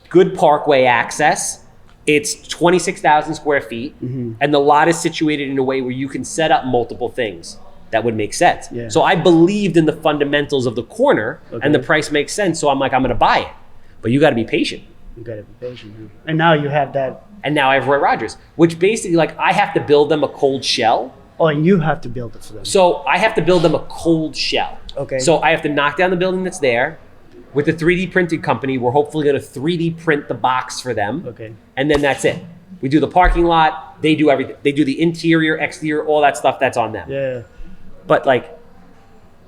Good parkway access. It's 26,000 square feet and the lot is situated in a way where you can set up multiple things that would make sense. Yeah. So I believed in the fundamentals of the corner and the price makes sense. So I'm like, I'm going to buy it, but you got to be patient. You got to be patient. And now you have that. And now I have Roy Rogers, which basically like I have to build them a cold shell. Oh, and you have to build it for them. So I have to build them a cold shell. Okay. So I have to knock down the building that's there. With the 3D printing company, we're hopefully going to 3D print the box for them. Okay. And then that's it. We do the parking lot. They do everything. They do the interior, exterior, all that stuff. That's on them. Yeah. But like,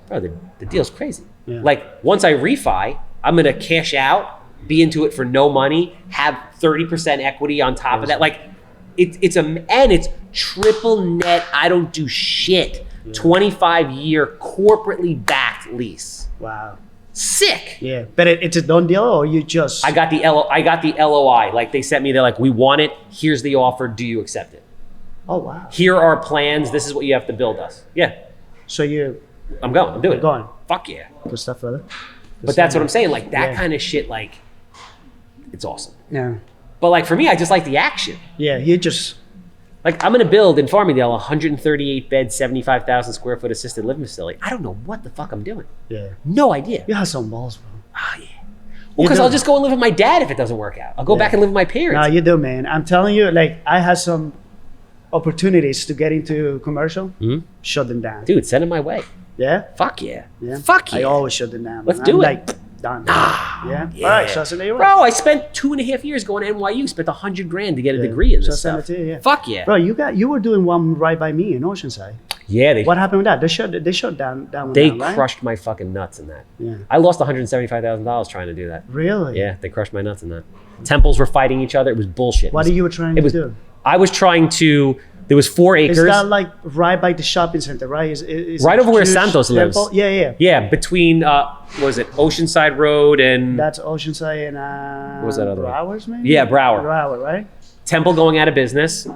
bro, the deal's crazy. Yeah. Like, once I refi, I'm going to cash out, be into it for no money, have 30% equity on top of that. Like, it's triple net. I don't do shit. 25-year corporately backed lease. Wow. Sick. Yeah, but it's a done deal, or you just? I got the LOI. Like, they sent me. They're like, we want it. Here's the offer. Do you accept it? Oh wow. Here are our plans. This is what you have to build us. Yeah. So I'm going. I'm doing it. Going. Fuck yeah. Good stuff, brother. But that's what I'm saying. Like, that kind of shit. Like, it's awesome. Yeah. But like, for me, I just like the action. Yeah, you just. Like, I'm going to build in Farmingdale a 138 bed, 75,000 square foot assisted living facility. I don't know what the fuck I'm doing. Yeah. No idea. You have some balls, bro. Oh, yeah. Well, because I'll just go and live with my dad if it doesn't work out. I'll go back and live with my parents. No, you do, man. I'm telling you, like, I had some opportunities to get into commercial, shut them down. Dude, send them my way. Yeah? Fuck yeah. Yeah. Fuck yeah. I always shut them down. Let's do it. Like, done. Yeah? All right, so there you Bro, I spent 2.5 years going to NYU, spent $100,000 to get a degree in this stuff. Fuck yeah. Bro, you were doing one right by me in Oceanside. Yeah. What happened with that? They shut down They right? crushed my fucking nuts in that. Yeah. I lost $175,000 trying to do that. Really? Yeah, they crushed my nuts in that. Temples were fighting each other. It was bullshit. What you were trying to do? I was trying to. There was 4 acres. Is that like right by the shopping center, right? Is right over where Santos lives. Yeah. Yeah, between what was it, Oceanside Road and. That's Oceanside and. What was that other Browers, maybe? Yeah, Broward. Broward, right? Temple going out of business.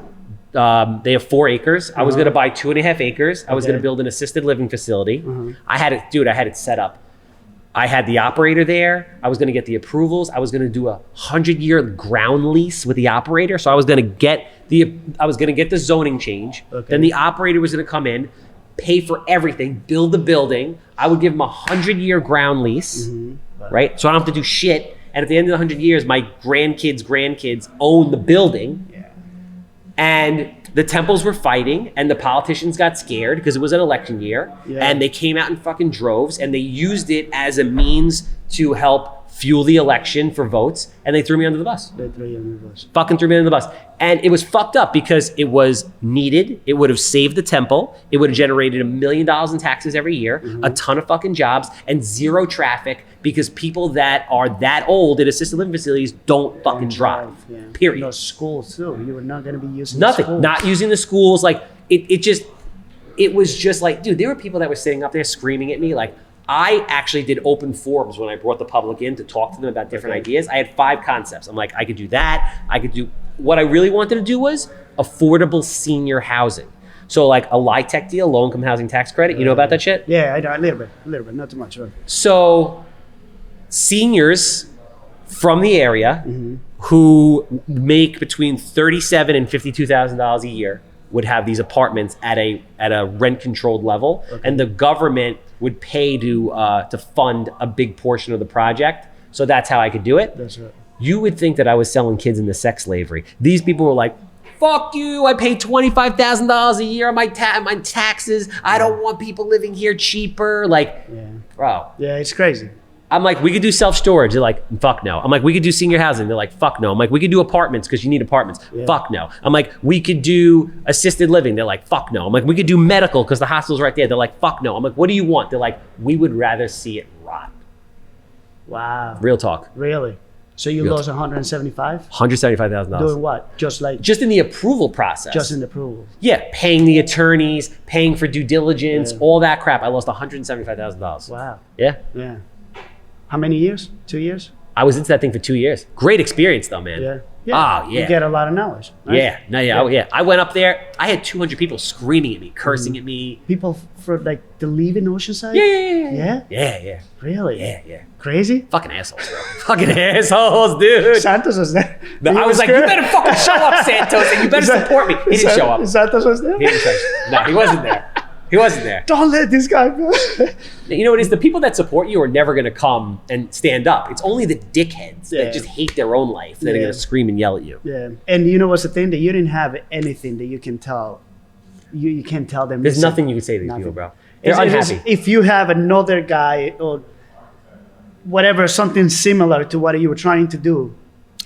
They have 4 acres. I was going to buy 2.5 acres. I was going to build an assisted living facility. I had it set up. I had the operator there. I was going to get the approvals. I was going to do a 100-year ground lease with the operator. So I was going to get the zoning change. Okay. Then the operator was going to come in, pay for everything, build the building. I would give him a 100-year ground lease, right? So I don't have to do shit. And at the end of the 100 years, my grandkids own the building. Yeah. And the temples were fighting and the politicians got scared because it was an election year and they came out in fucking droves and they used it as a means to help fuel the election for votes and they threw me under the bus. They threw you under the bus. Fucking threw me under the bus. And it was fucked up because it was needed. It would have saved the temple. It would have generated $1 million in taxes every year, a ton of fucking jobs and 0 traffic because people that are that old in assisted living facilities don't fucking drive. Yeah. Period. Those schools too. You were not going to be using nothing. The schools. Not using the schools. Like it just it was just like, dude, there were people that were sitting up there screaming at me. Like, I actually did open forums when I brought the public in to talk to them about different ideas. I had 5 concepts. I'm like, I could do that. I could do, what I really wanted to do was affordable senior housing. So like a LIHTC deal, low income housing tax credit. You know about that shit? Yeah, I know, a little bit, not too much. Right? So seniors from the area who make between $37,000 and $52,000 a year would have these apartments at a rent controlled level, and the government would pay to fund a big portion of the project. So that's how I could do it. That's right. You would think that I was selling kids into sex slavery. These people were like, fuck you, I pay $25,000 a year on my taxes. I don't want people living here cheaper. Like, bro. Yeah, it's crazy. I'm like, we could do self-storage. They're like, fuck no. I'm like, we could do senior housing. They're like, fuck no. I'm like, we could do apartments because you need apartments. Fuck no. I'm like, we could do assisted living. They're like, fuck no. I'm like, we could do medical because the hospital's right there. They're like, fuck no. I'm like, what do you want? They're like, we would rather see it rot. Wow. Real talk. Really? So you lost 175? $175,000. Doing what? Just in the approval process? Just in the approval. Yeah, paying the attorneys, paying for due diligence, all that crap. I lost $175,000. Wow. Yeah. Yeah. How many years? 2 years? I was into that thing for 2 years. Great experience though, man. Yeah. Oh, yeah. You get a lot of knowledge. Right? Yeah. I went up there. I had 200 people screaming at me, cursing at me. People for like to leave in Oceanside? Yeah. Really? Yeah. Crazy? Fucking assholes, bro. Fucking assholes, dude. Santos was there. I was like, you better fucking show up, Santos, and you better support me. He didn't show up. Santos was there? He didn't show up. No, he wasn't there. He wasn't there. Don't let this guy go. You know what it is? The people that support you are never going to come and stand up. It's only the dickheads that just hate their own life that are going to scream and yell at you. Yeah. And you know what's the thing? That you didn't have anything that you can tell. You can't tell them. There's nothing you can say to these people, bro. They're unhappy. If you have another guy or whatever, something similar to what you were trying to do,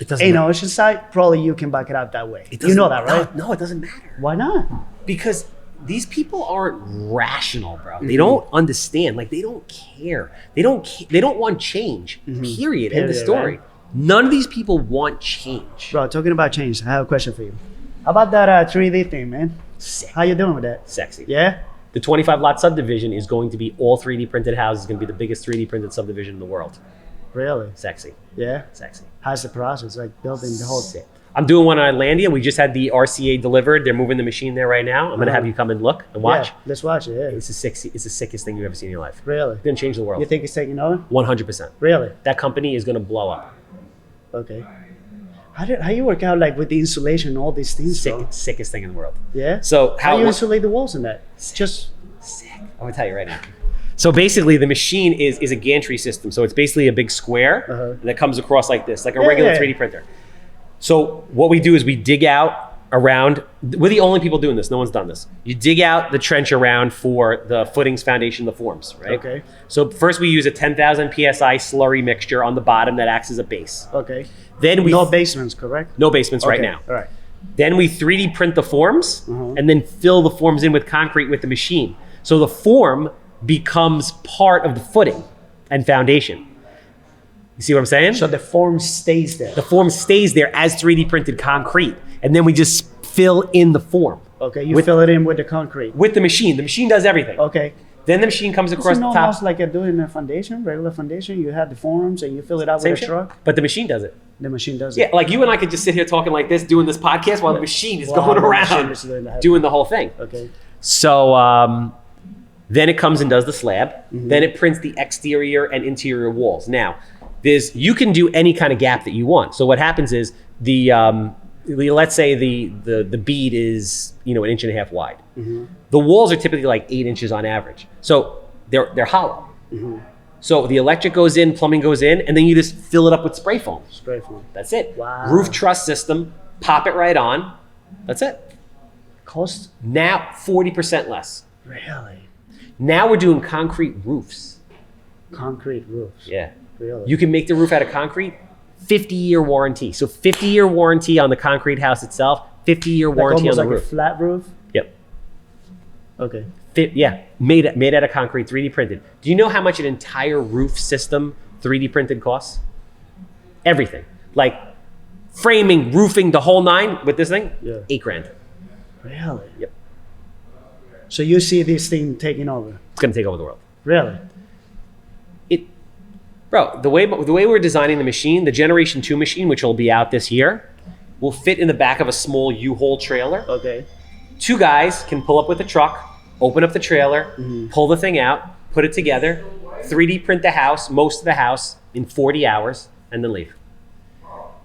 it doesn't matter. Oceanside, probably you can back it up that way. You know that, right? No, it doesn't matter. Why not? Because these people aren't rational, bro. They don't understand. Like, they don't care. They don't want change. Period. End of story. Right? None of these people want change. Bro, talking about change, I have a question for you. How about that 3D thing, man? Sick. How you doing with that? Sexy. Yeah? The 25 lot subdivision is going to be all 3D printed houses. It's going to be the biggest 3D printed subdivision in the world. Really? Sexy. Yeah? Sexy. How's the process? Like building the whole thing? I'm doing one on Islandia. We just had the RCA delivered. They're moving the machine there right now. I'm going to have you come and look and watch. Yeah, let's watch it, yeah. It's the sickest thing you've ever seen in your life. Really? It's going to change the world. You think it's taking over? 100%. Really? That company is going to blow up. Okay. How you work out like with the insulation and all these things, bro? Sickest thing in the world. Yeah? So how you insulate the walls in that? Just sick. I'm going to tell you right now. So basically, the machine is a gantry system. So it's basically a big square that comes across like this, like a regular 3D printer. So what we do is we dig out around, we're the only people doing this, no one's done this. You dig out the trench around for the footings, foundation, the forms, right? Okay. So first we use a 10,000 PSI slurry mixture on the bottom that acts as a base. Okay. Then we... No basements, correct? No basements right now. All right. Then we 3D print the forms and then fill the forms in with concrete with the machine. So the form becomes part of the footing and foundation. You see what I'm saying? So the form stays there. The form stays there as 3D printed concrete. And then we just fill in the form. Okay, you fill it in with the concrete. With the machine. The machine does everything. Okay. Then the machine comes across the top. Almost like you're doing a foundation, regular foundation. You have the forms and you fill it out with a truck. But the machine does it. The machine does it. Yeah, like you and I could just sit here talking like this, doing this podcast while the machine is going around doing the whole thing. Okay. So then it comes and does the slab. Then it prints the exterior and interior walls. Now, you can do any kind of gap that you want. So what happens is let's say the bead is 1.5 inches wide. The walls are typically like 8 inches on average. So they're hollow. So the electric goes in, plumbing goes in, and then you just fill it up with spray foam. Spray foam. That's it. Wow. Roof truss system, pop it right on. That's it. Cost? Now 40% less. Really? Now we're doing concrete roofs. Concrete roofs? Yeah. Really? You can make the roof out of concrete, 50-year warranty. So 50-year warranty on the concrete house itself, 50-year warranty on the roof. Like a flat roof? Yep. Okay. Made out of concrete, 3D printed. Do you know how much an entire roof system 3D printed costs? Everything. Like framing, roofing, the whole nine with this thing, $8 grand. Really? Yep. So you see this thing taking over? It's going to take over the world. Really? Bro, the way we're designing the machine, the Generation 2 machine, which will be out this year, will fit in the back of a small U-Haul trailer. Okay. 2 guys can pull up with a truck, open up the trailer, pull the thing out, put it together, 3D print the house, most of the house, in 40 hours, and then leave.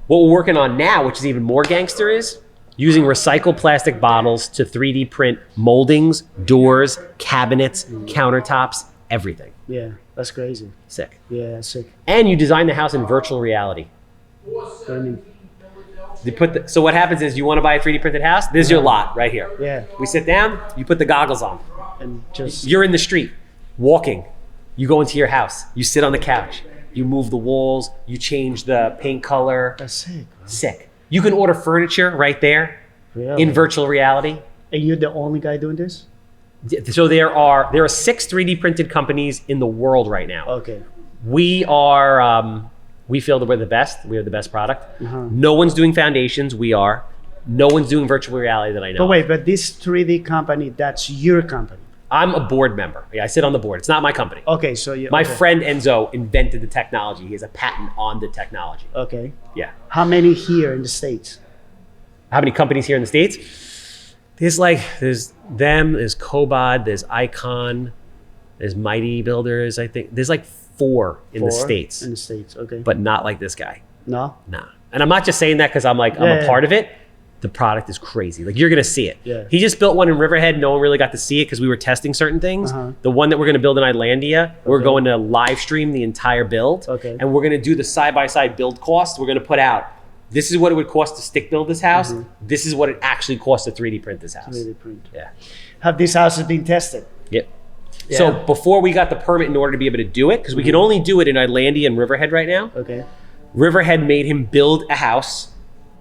What we're working on now, which is even more gangster, is using recycled plastic bottles to 3D print moldings, doors, cabinets, countertops, everything. Yeah, that's crazy. Sick. Yeah, sick. And you design the house in virtual reality. What do you mean? So what happens is you want to buy a 3D printed house, this is your lot right here. Yeah. We sit down, you put the goggles on. And just... You're in the street, walking. You go into your house, you sit on the couch, you move the walls, you change the paint color. That's sick. Bro. Sick. You can order furniture right there in virtual reality. And you're the only guy doing this? So there are 6 3D printed companies in the world right now. Okay. We are, we feel that we're the best. We have the best product. No one's doing foundations. We are. No one's doing virtual reality that I know. But wait, but this 3D company, that's your company? I'm a board member. Yeah, I sit on the board. It's not my company. Okay, so you... My friend Enzo invented the technology. He has a patent on the technology. Okay. Yeah. How many here in the States? How many companies here in the States? There's them, there's Cobod, there's Icon, there's Mighty Builders, I think. There's like 4 in the States. In the States, okay. But not like this guy. No? Nah. And I'm not just saying that because I'm like, I'm a part of it. The product is crazy. Like, you're going to see it. Yeah. He just built one in Riverhead. No one really got to see it because we were testing certain things. The one that we're going to build in Islandia, we're going to live stream the entire build. Okay. And we're going to do the side-by-side build cost. We're going to put out, this is what it would cost to stick build this house. This is what it actually costs to 3D print this house. 3D print. Yeah. Have these houses been tested? Yep. Yeah. So before we got the permit in order to be able to do it, because we can only do it in Islandia and Riverhead right now. Okay. Riverhead made him build a house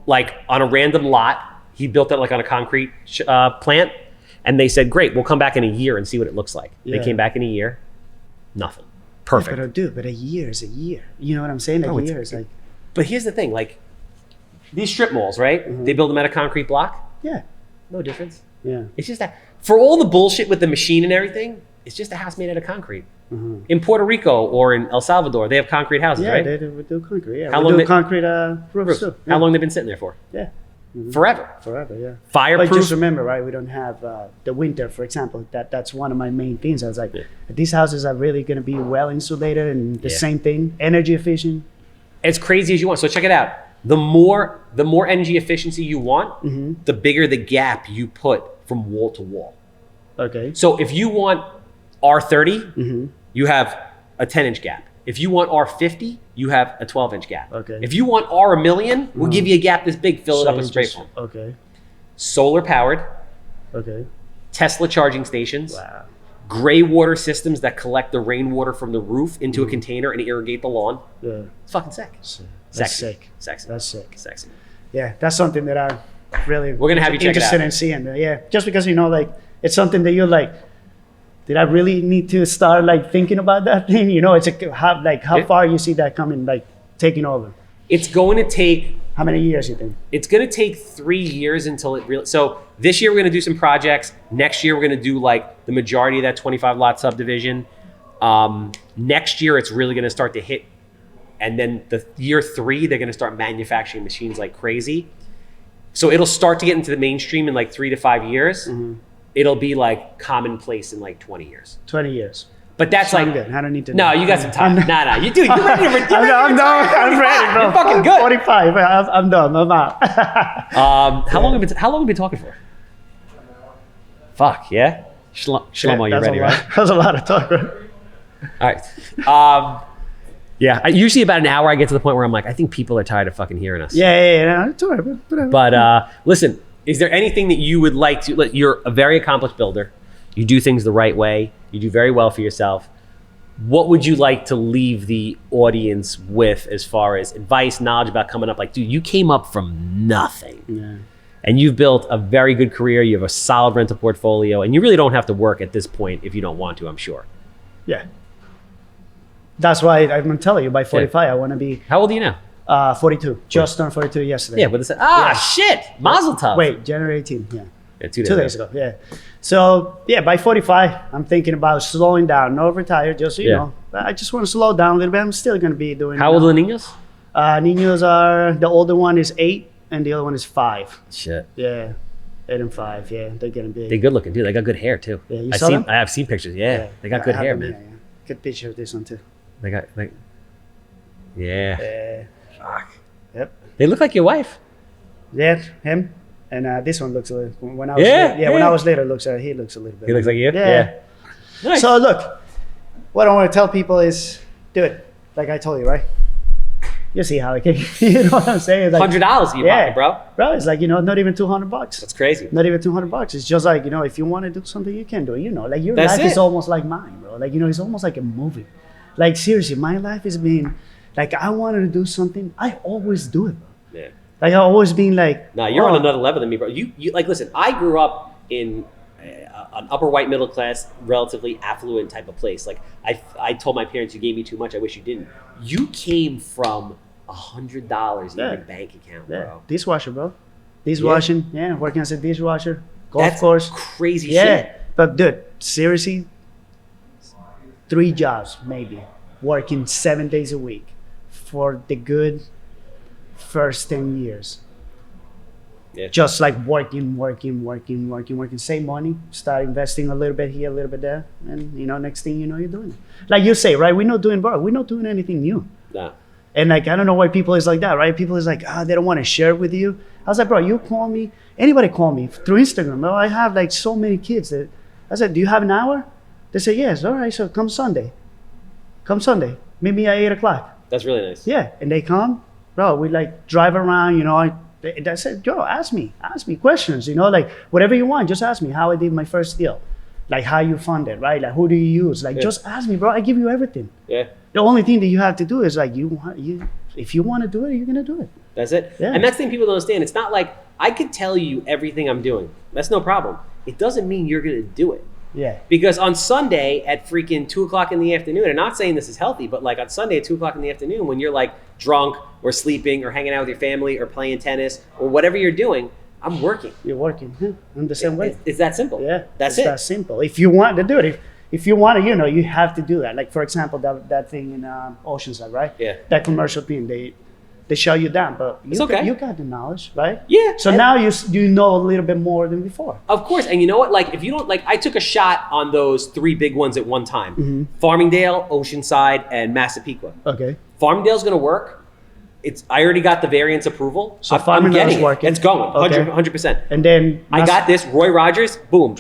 like on a random lot. He built it like on a concrete plant, and they said, great, we'll come back in a year and see what it looks like. Yeah. They came back in a year, nothing. Perfect. Yeah, but a year is a year. You know what I'm saying? A year is like... But here's the thing, like these strip malls, right? They build them out of concrete block. Yeah. No difference. Yeah. It's just that for all the bullshit with the machine and everything, it's just a house made out of concrete. In Puerto Rico or in El Salvador, they have concrete houses, right? Yeah, they do concrete. Yeah, How long do concrete roofs too. Yeah. How long they've been sitting there for? Yeah. Forever. Forever, yeah. Fireproof. But just remember, right? We don't have the winter, for example. That's one of my main things. I was like, these houses are really going to be well insulated, and the same thing, energy efficient. As crazy as you want. So check it out. The more energy efficiency you want, the bigger the gap you put from wall to wall. Okay. So if you want R30, you have a 10-inch gap. If you want R50, you have a 12-inch gap. Okay. If you want R a million, we'll give you a gap this big, fill it up with spray foam. Okay. Solar powered. Okay. Tesla charging stations. Wow. Gray water systems that collect the rainwater from the roof into a container and irrigate the lawn. Yeah. It's fucking sick. That's sick. Sexy. That's sick. Sexy. Yeah, that's something that I really We're gonna have you check it out. interested in seeing. Yeah, just because like it's something that you're like, did I really need to start like thinking about that thing? It's how far you see that coming, like taking over. It's going to take. How many years you think? It's going to take 3 years until it really. So this year we're going to do some projects. Next year we're going to do like the majority of that 25 lot subdivision. Next year it's really going to start to hit. And then the year 3, they're going to start manufacturing machines like crazy. So it'll start to get into the mainstream in like 3 to 5 years. It'll be like commonplace in like 20 years. 20 years. But that's like, good. I don't need to. No, you got some time. No, you do. You're ready to retire. I'm done. I'm ready, bro. You're fucking good. 45. I'm done. I'm out. How long have we been talking for? Fuck yeah. Shlomo, you ready, right? That was a lot of talk, bro. All right. Yeah, usually about an hour I get to the point where I'm like, I think people are tired of fucking hearing us. Yeah. It's all right, bro. Whatever. But listen, is there anything that you would like to, you're a very accomplished builder. You do things the right way. You do very well for yourself. What would you like to leave the audience with as far as advice, knowledge about coming up? Like, dude, you came up from nothing. Yeah. And you've built a very good career. You have a solid rental portfolio. And you really don't have to work at this point if you don't want to, I'm sure. Yeah. That's why I'm going to tell you, by 45, I want to be... How old are you now? 42. Just turned 42 yesterday. Yeah, but shit. Mazel tov. Wait, January 18th, yeah. Yeah, 2 days 2 days ago. Yeah. So yeah, by 45, I'm thinking about slowing down. No retire, just you know. I just want to slow down a little bit. I'm still gonna be doing. How old are the niños? Niños are, the older one is 8 and the other one is 5. Shit. Yeah. 8 and 5. Yeah, they're getting big. They're good looking too. They got good hair too. Yeah, you saw them? I have seen pictures. Yeah, they got good I have hair, them, man. yeah. Good picture of this one too. They got like, yeah. Yeah. Fuck. Yep. They look like your wife. Yeah, him. And this one looks a little. When I was when I was little, he looks a little bit. He looks like you. Yeah. Nice. So look, what I want to tell people is, do it. Like I told you, right? You see how it came. You know what I'm saying? Like, $100 in your pocket, bro. Bro, it's like, not even $200. That's crazy. Not even $200. It's just like, if you want to do something, you can do it. Like your That's life it. is almost like mine, bro. Like, it's almost like a movie. Like seriously, my life has been like, I wanted to do something. I always do it, bro. Yeah. Like I always been like. Nah, you're on another level than me, bro. You like, listen, I grew up in an upper white middle class, relatively affluent type of place. Like I told my parents, you gave me too much. I wish you didn't. You came from $100 in your bank account, bro. Dishwasher, bro. Dishwashing, working as a dishwasher, golf That's course. Crazy shit. But dude, seriously, 3 jobs maybe, working 7 days a week for the good first 10 years. Yeah. Just like working, save money, start investing a little bit here, a little bit there, and next thing you know, you're doing it. Like you say, right? We're not doing anything new. Nah. And like, I don't know why people is like that, right? People is like, they don't want to share with you. I was like, bro, you call me, anybody call me through Instagram. Bro, I have like so many kids that I said, do you have an hour? They say, yes. All right, so come Sunday. Meet me at 8 o'clock. That's really nice. Yeah, and they come, bro, we like drive around, I said, Joe, ask me questions, like whatever you want, just ask me how I did my first deal. Like how you fund it, right? Like who do you use? Like just ask me, bro, I give you everything. Yeah. The only thing that you have to do is like if you want to do it, you're gonna do it. That's it. Yeah. And that's the thing people don't understand. It's not like I could tell you everything I'm doing. That's no problem. It doesn't mean you're gonna do it. Yeah. Because on Sunday at freaking 2 o'clock in the afternoon, and I'm not saying this is healthy, but like on Sunday at 2 o'clock in the afternoon, when you're like drunk or sleeping or hanging out with your family or playing tennis or whatever you're doing, I'm working. You're working. Yeah, I'm the same way. It's that simple. Yeah. That's it's it. that simple. If you want to do it, if you want to, you have to do that. Like for example, that thing in Oceanside, right? Yeah. That commercial thing, they shut you down, but you got the knowledge, right? Yeah. So now you know a little bit more than before. Of course. And you know what? Like if you don't like, I took a shot on those 3 big ones at one time. Mm-hmm. Farmingdale, Oceanside, and Massapequa. Okay. Farmingdale's going to work. I already got the variance approval. So I'm getting it. working. It's going, Okay. 100%. And then I got this, Roy Rogers, boom.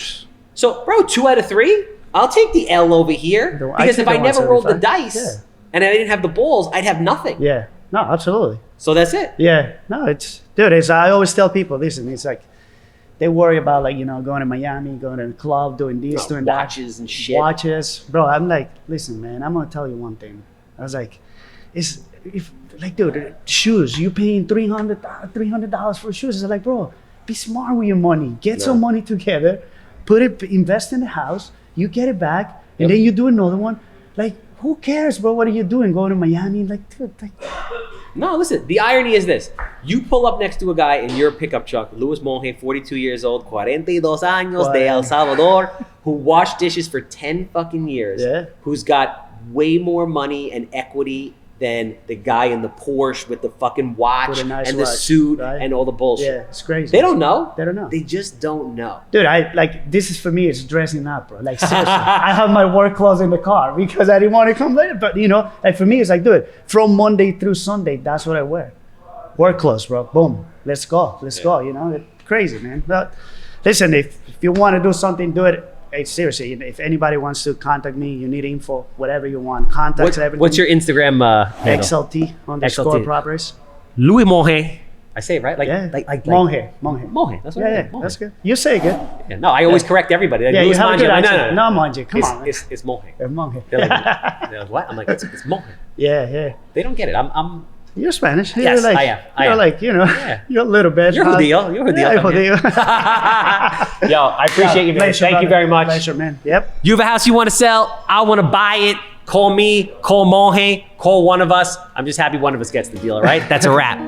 So, bro, 2 out of 3, I'll take the L over here. Because if I never rolled the dice and I didn't have the balls, I'd have nothing. Yeah, no, absolutely. So that's it. Yeah, no, I always tell people, listen, it's like, they worry about like, going to Miami, going to the club, doing this, doing that. Watches and shit. Watches. Bro, I'm like, listen, man, I'm going to tell you one thing. I was like, dude, shoes, you paying $300 for shoes. It's like, bro, be smart with your money. Get some money together, invest in the house, you get it back, and then you do another one. Like, who cares, bro? What are you doing? Going to Miami? Like, dude, like. No, listen, the irony is this. You pull up next to a guy in your pickup truck, Luis Monge, 42 years old, 42 años de El Salvador, who washed dishes for 10 fucking years, who's got way more money and equity than the guy in the Porsche with the fucking watch and the suit and all the bullshit. Yeah, it's crazy. They don't know. They don't know. They just don't know. Dude, this is for me, it's dressing up, bro. Like, seriously. I have my work clothes in the car because I didn't want to come later. But, like for me, it's like, dude, from Monday through Sunday, that's what I wear. Work clothes, bro. Boom. Let's go. Let's go. It's crazy, man. But listen, if you want to do something, do it. Hey, seriously, if anybody wants to contact me, you need info, whatever you want, contacts, everything. What's your Instagram handle? XLT _ properties. Louis Monge. I say it right? Monge. Monge. That's what Yeah, that's good. You say it good. Yeah, no, I always correct everybody. Like, You have a good Monge. accent. No, Monge. Come on. It's Monge. Monge. They're like, what? I'm like, it's Monge. Yeah. They don't get it. I'm You're Spanish. Yes, I am. You're like, you're a little bit. You're judío. You're judío. Yo, I appreciate you, man. Pleasure, Thank you very much. Pleasure, man. Yep. You have a house you want to sell? I want to buy it. Call me. Call Monge. Call one of us. I'm just happy one of us gets the deal, all right? That's a wrap.